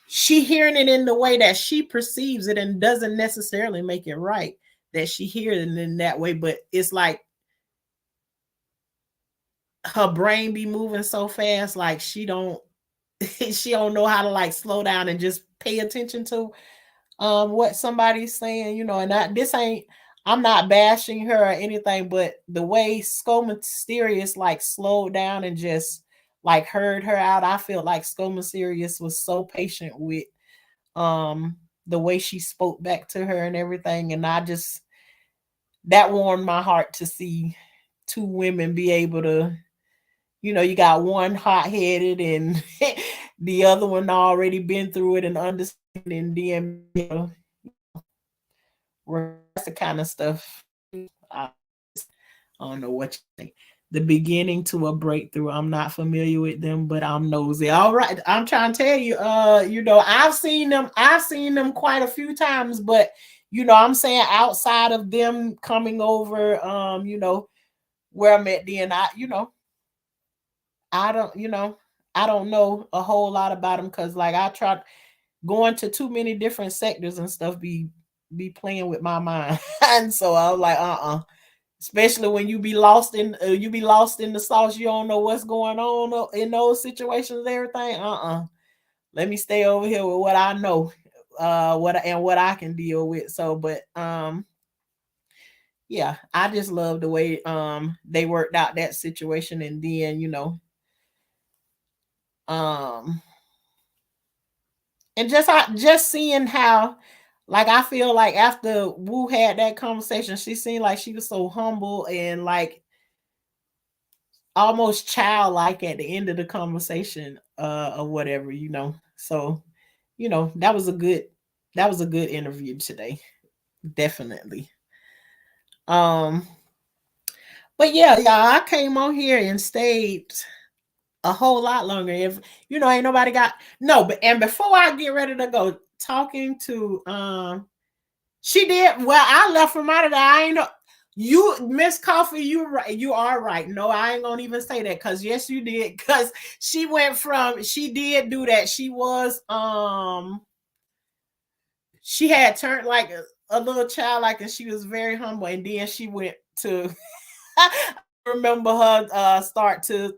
that she perceives it, and doesn't necessarily make it right that she hears it in that way. But it's like her brain be moving so fast, like she don't she don't know how to like slow down and just pay attention to what somebody's saying, and this ain't, I'm not bashing her or anything, but the way Skull Mysterious like slowed down and just like heard her out, I feel like Skull Mysterious was so patient with the way she spoke back to her and everything. And that warmed my heart to see two women be able to, you got one hot headed and the other one already been through it and understanding, then that's the kind of stuff. I, I don't know what you think. The beginning to a breakthrough. I'm not familiar with them, but I'm nosy. All right. I'm trying to tell you, I've seen them quite a few times, but I'm saying outside of them coming over, where I'm at, then I don't, I don't know a whole lot about them because like I tried going to too many different sectors and stuff be playing with my mind. And so I was like, especially when you be lost in the sauce, you don't know what's going on in those situations and everything. Let me stay over here with what I know, what I can deal with. So, but yeah, I just love the way they worked out that situation. And then um and just seeing how, like, I feel like after Wu had that conversation, she seemed like she was so humble and like almost childlike at the end of the conversation, or whatever. So that was a good interview today, definitely. um but yeah, I came on here and stayed a whole lot longer. If ain't nobody got no. But and before I get ready to go, talking to she did well. I left from out of there. I ain't know you, Miss Coffee. You right. You are right. No, I ain't gonna even say that because yes, you did. Because she did do that. She had turned like a little child, like, and she was very humble. And then she went to. I remember her start to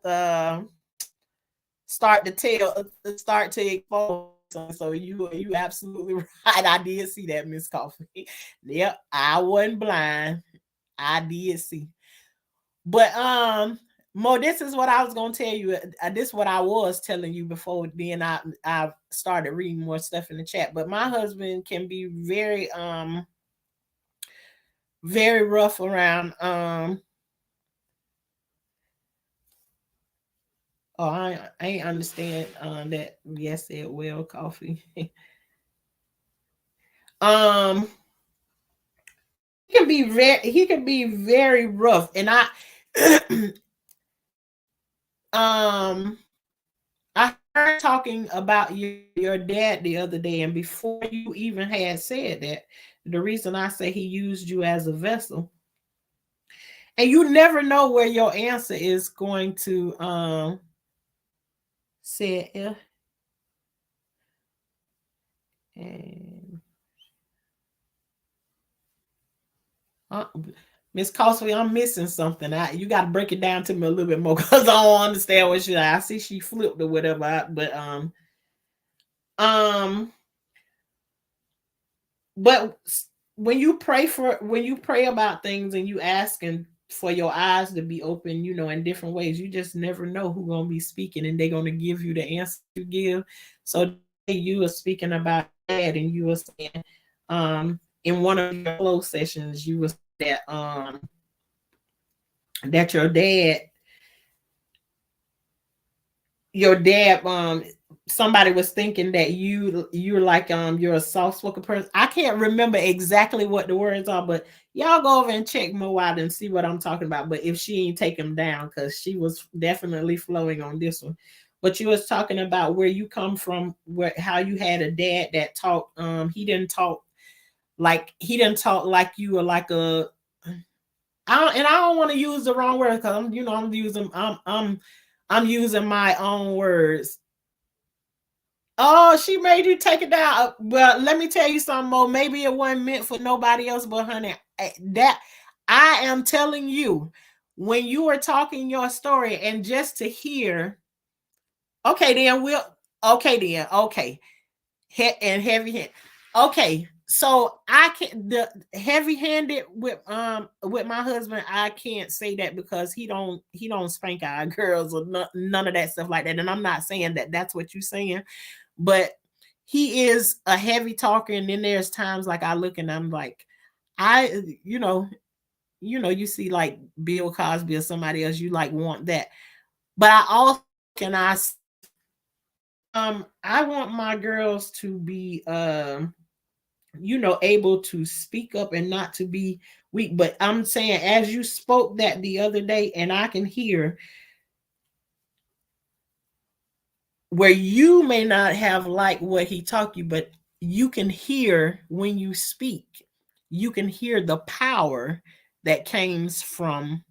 expose. So you absolutely right. I did see that, Miss Coffee. Yep, I wasn't blind. I did see. But Mo, this is what I was gonna tell you. This is what I was telling you before. Then I started reading more stuff in the chat. But my husband can be very rough around oh, I ain't understand that. Yes, said well, Coffee. um he can be very rough. And um I heard talking about your dad the other day, and before you even had said that, the reason I say he used you as a vessel, and you never know where your answer is going to say it. And uh, Miss Costly, I'm missing something. You got to break it down to me a little bit more because I don't understand what I see she flipped or whatever. Um, but when you pray about things and you asking for your eyes to be open, in different ways, you just never know who's gonna be speaking and they're gonna give you the answer you give. So you are speaking about that, and you were saying, in one of your flow sessions, you was that your dad somebody was thinking that you're like you're a soft spoken person. I can't remember exactly what the words are, but y'all go over and check Mo out and see what I'm talking about. But if she ain't take him down, because she was definitely flowing on this one. But you was talking about where you come from, where how you had a dad that talked. He didn't talk like you, or like a I don't want to use the wrong word, because I'm using my own words. Oh, she made you take it down. Well, let me tell you something more. Maybe it wasn't meant for nobody else, but honey, that I am telling you, when you were talking your story, and just to hear, okay, then okay, and heavy hand. Okay, so I can the heavy handed with my husband. I can't say that because he don't spank our girls or none of that stuff like that. And I'm not saying that that's what you're saying, but he is a heavy talker. And then there's times like I look and I'm like, I you see like Bill Cosby or somebody else, you like want that. But I also can I want my girls to be able to speak up and not to be weak. But I'm saying, as you spoke that the other day, and I can hear where you may not have liked what he taught you, but you can hear when you speak, you can hear the power that comes from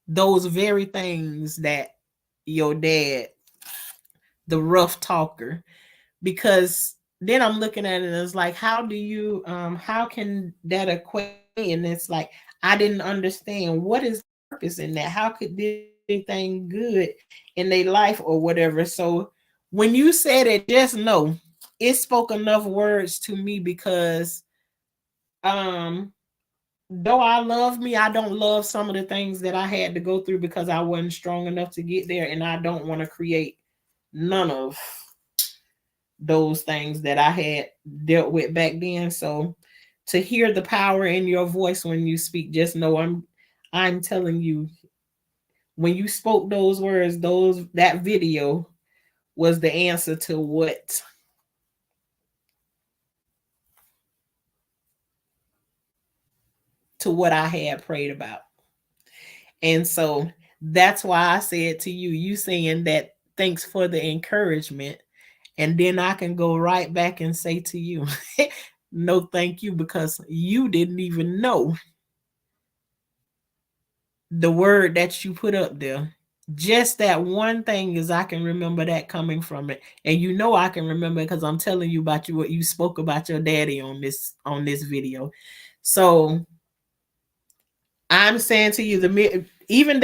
those very things that your dad, the rough talker, because then I'm looking at it as like, how can that equate? And it's like, I didn't understand what is the purpose in that. How could this anything good in their life or whatever? So when you said it, just know it spoke enough words to me, because um though I love me, I don't love some of the things that I had to go through because I wasn't strong enough to get there, and I don't want to create none of those things that I had dealt with back then. So to hear the power in your voice when you speak, just know I'm telling you, when you spoke those words, that video was the answer to what I had prayed about. And so that's why I said to you, you saying that thanks for the encouragement. And then I can go right back and say to you, no, thank you, because you didn't even know the word that you put up there. Just that one thing is, I can remember that coming from it. And I can remember it because I'm telling you about what you spoke about your daddy on this video. So I'm saying to you, even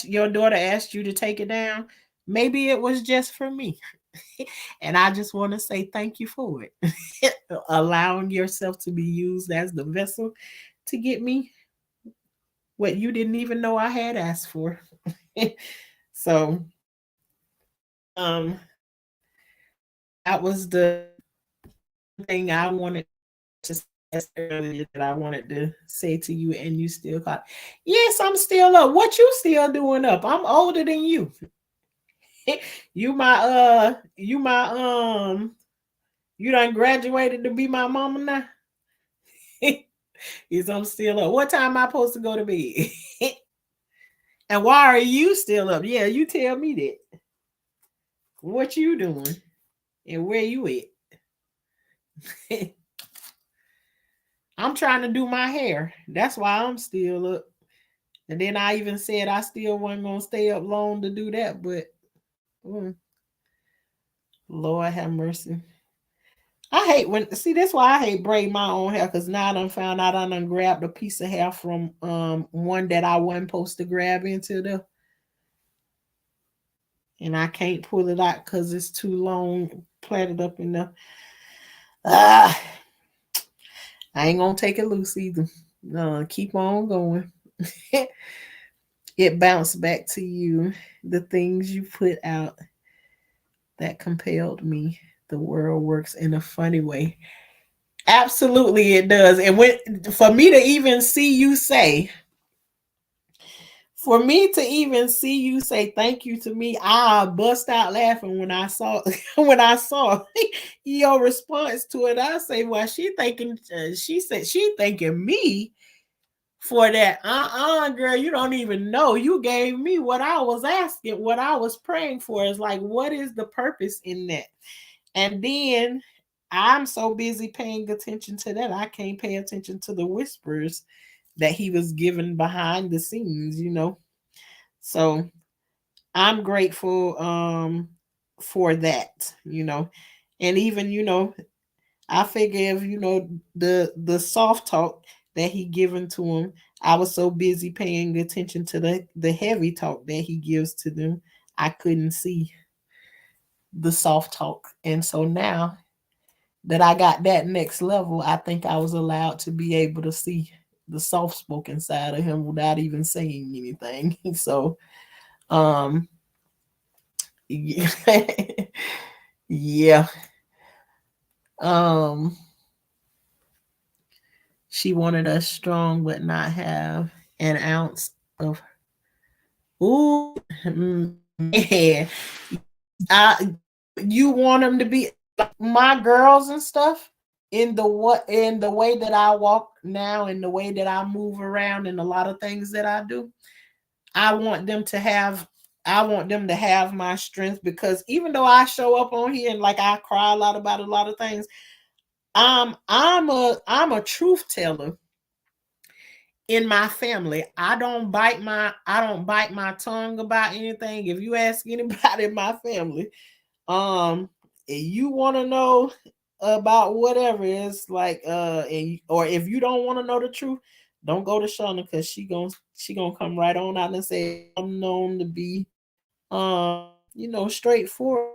your daughter asked you to take it down. Maybe it was just for me. And I just want to say thank you for it. Allowing yourself to be used as the vessel to get me what you didn't even know I had asked for. So um that was the thing I wanted to say earlier, that I wanted to say to you, and you still caught. Yes, I'm still up. What you still doing up? I'm older than you. You done graduated to be my mama now. Is I'm still up. What time am I supposed to go to bed? And why are you still up? Yeah, you tell me that. What you doing? And where you at? I'm trying to do my hair. That's why I'm still up. And then I even said I still wasn't gonna stay up long to do that, but mm, Lord have mercy. I hate that's why I hate braid my own hair, because now I done found out I done grabbed a piece of hair from one that I wasn't supposed to grab into the, and I can't pull it out because it's too long, plaited up in the. Ah, I ain't gonna take it loose either. No, keep on going. It bounced back to you, the things you put out that compelled me. The world works in a funny way. Absolutely, it does. And when for me to even see you say, for me to even see you say thank you to me, I bust out laughing when I saw when I saw your response to it. I say, well, she thinking, she said she thanking me for that. Girl, you don't even know. You gave me what I was asking, what I was praying for. Is like, what is the purpose in that? And then I'm so busy paying attention to that, I can't pay attention to the whispers that he was given behind the scenes. So I'm grateful for that. And even, I figure if the soft talk that he given to him, I was so busy paying attention to the heavy talk that he gives to them, I couldn't see the soft talk. And so now that I got that next level, I think I was allowed to be able to see the soft spoken side of him without even saying anything. So um yeah. Yeah. um she wanted us strong but not have an ounce of, ooh, man. I You want them to be like my girls and stuff, in the way that I walk now, in the way that I move around, and a lot of things that I do. I want them to have I want them to have my strength, because even though I show up on here and like I cry a lot about a lot of things, I'm a truth teller in my family. I don't bite my tongue about anything. If you ask anybody in my family, you want to know about whatever, it's like or if you don't want to know the truth, don't go to Shauna, because she gonna come right on out and say I'm known to be straightforward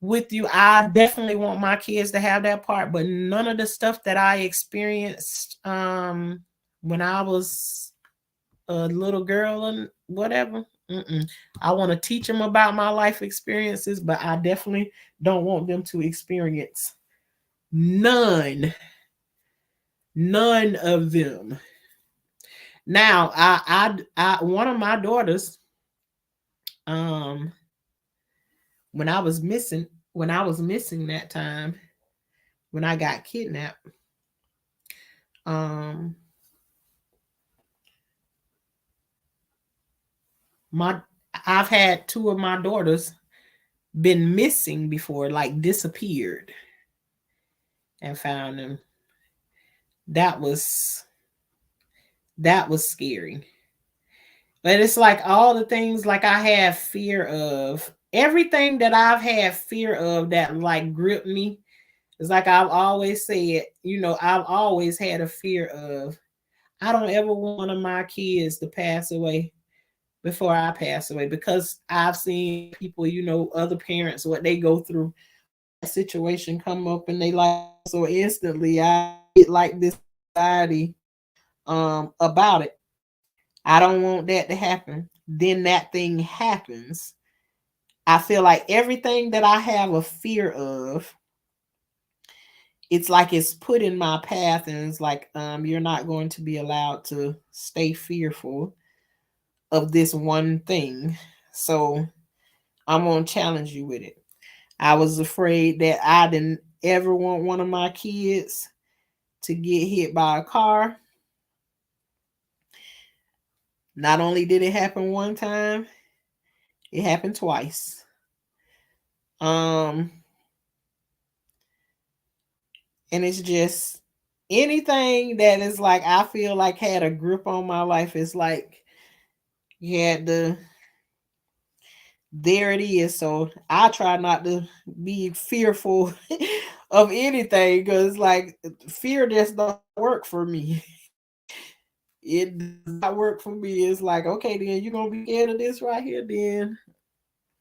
with you. I definitely want my kids to have that part, but none of the stuff that I experienced when I was a little girl and whatever. Mm-mm. I want to teach them about my life experiences, but I definitely don't want them to experience none, none of them. Now, one of my daughters, um, when I was missing, that time when I got kidnapped, um, my I've had two of my daughters been missing before, like disappeared, and found them. That was scary. But it's like all the things like I have fear of, everything that I've had fear of that like gripped me. It's like I've always said, I've always had a fear of, I don't ever want one of my kids to pass away before I pass away, because I've seen people, other parents, what they go through when that situation come up and they like, so instantly I get like this anxiety about it. I don't want that to happen. Then that thing happens. I feel like everything that I have a fear of, it's like it's put in my path, and it's like, you're not going to be allowed to stay fearful of this one thing. So I'm gonna challenge you with it. I was afraid that I didn't ever want one of my kids to get hit by a car. Not only did it happen one time, it happened twice. Um, and it's just anything that is like I feel like had a grip on my life. It's like you had to, there it is. So I try not to be fearful of anything, because like fear just don't work for me. It does not work for me. It's like, okay, then you're gonna be scared of this right here, then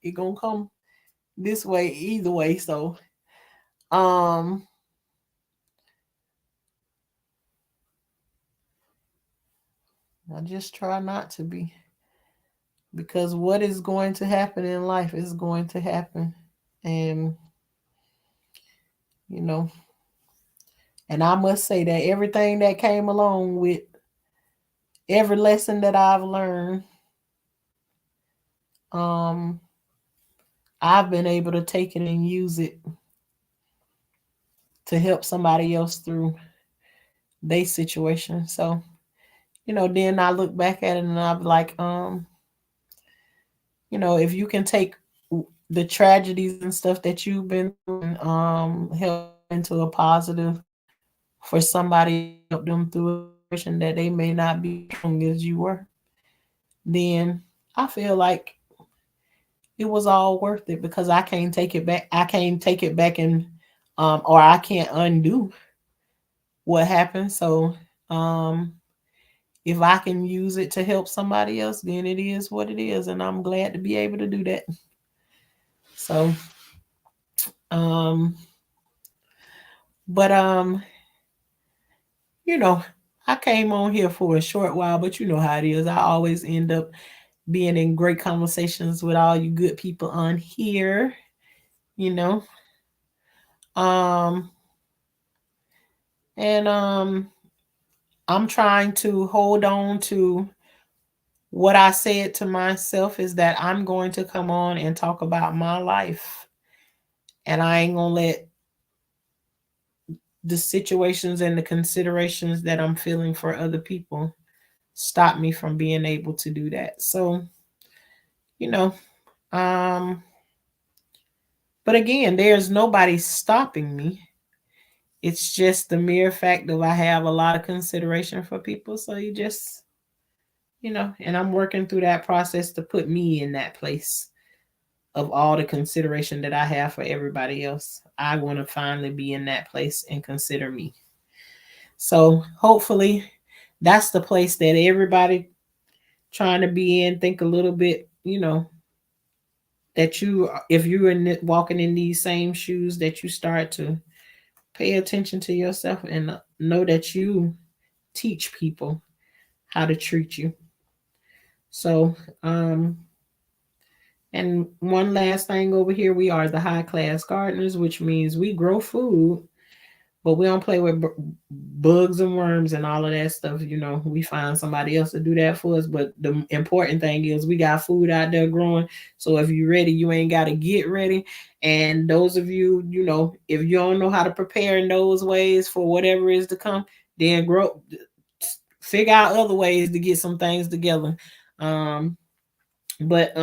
it gonna come this way either way. So um I just try not to be, because what is going to happen in life is going to happen. And, you know, and I must say that everything that came along with every lesson that I've learned, um, I've been able to take it and use it to help somebody else through their situation. So, then I look back at it and I'm like, if you can take the tragedies and stuff that you've been through and help it into a positive for somebody else, help them through a situation that they may not be strong as you were, then I feel like it was all worth it because I can't take it back. I can't take it back and or I can't undo what happened. So um if I can use it to help somebody else, then it is what it is. And I'm glad to be able to do that. So um but you know, I came on here for a short while, but you know how it is. I always end up being in great conversations with all you good people on here, you know. Um and I'm trying to hold on to what I said to myself is that I'm going to come on and talk about my life. And I ain't gonna let the situations and the considerations that I'm feeling for other people stop me from being able to do that. So, you know, um, but again, there's nobody stopping me. It's just the mere fact that I have a lot of consideration for people. So you just, and I'm working through that process to put me in that place of all the consideration that I have for everybody else. I want to finally be in that place and consider me. So hopefully that's the place that everybody trying to be in, think a little bit, that if you're walking in these same shoes, that you start to pay attention to yourself and know that you teach people how to treat you. So, and one last thing over here, we are the high class gardeners, which means we grow food, but we don't play with bugs and worms and all of that stuff. We find somebody else to do that for us. But the important thing is we got food out there growing. So if you're ready, you ain't got to get ready. And those of you, if you don't know how to prepare in those ways for whatever is to come, then figure out other ways to get some things together. But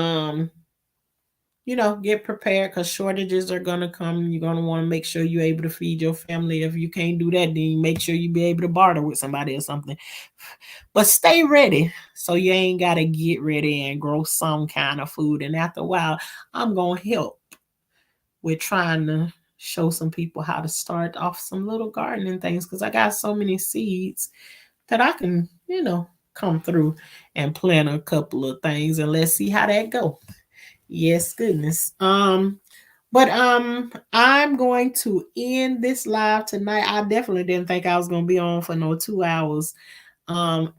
get prepared because shortages are gonna come. You're gonna want to make sure you're able to feed your family. If you can't do that, then make sure you be able to barter with somebody or something. But stay ready so you ain't gotta get ready and grow some kind of food. And after a while, I'm gonna help with trying to show some people how to start off some little gardening things because I got so many seeds that I can, come through and plant a couple of things and let's see how that go. Yes, goodness. But I'm going to end this live tonight. I definitely didn't think I was gonna be on for no 2 hours.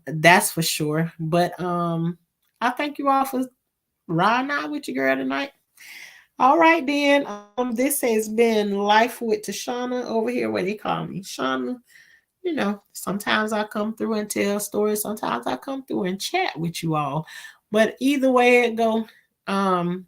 That's for sure. But I thank you all for riding out with your girl tonight. All right then. This has been Life with Tashana over here. What they call me, Shauna. Sometimes I come through and tell stories. Sometimes I come through and chat with you all. But either way it go, um,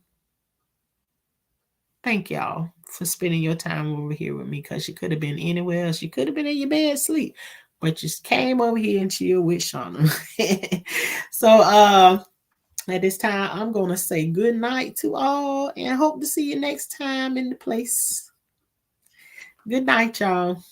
thank y'all for spending your time over here with me because you could have been anywhere else. You could have been in your bed sleep, but just came over here and chill with Shauna. So at this time, I'm gonna say good night to all and hope to see you next time in the place. Good night, y'all.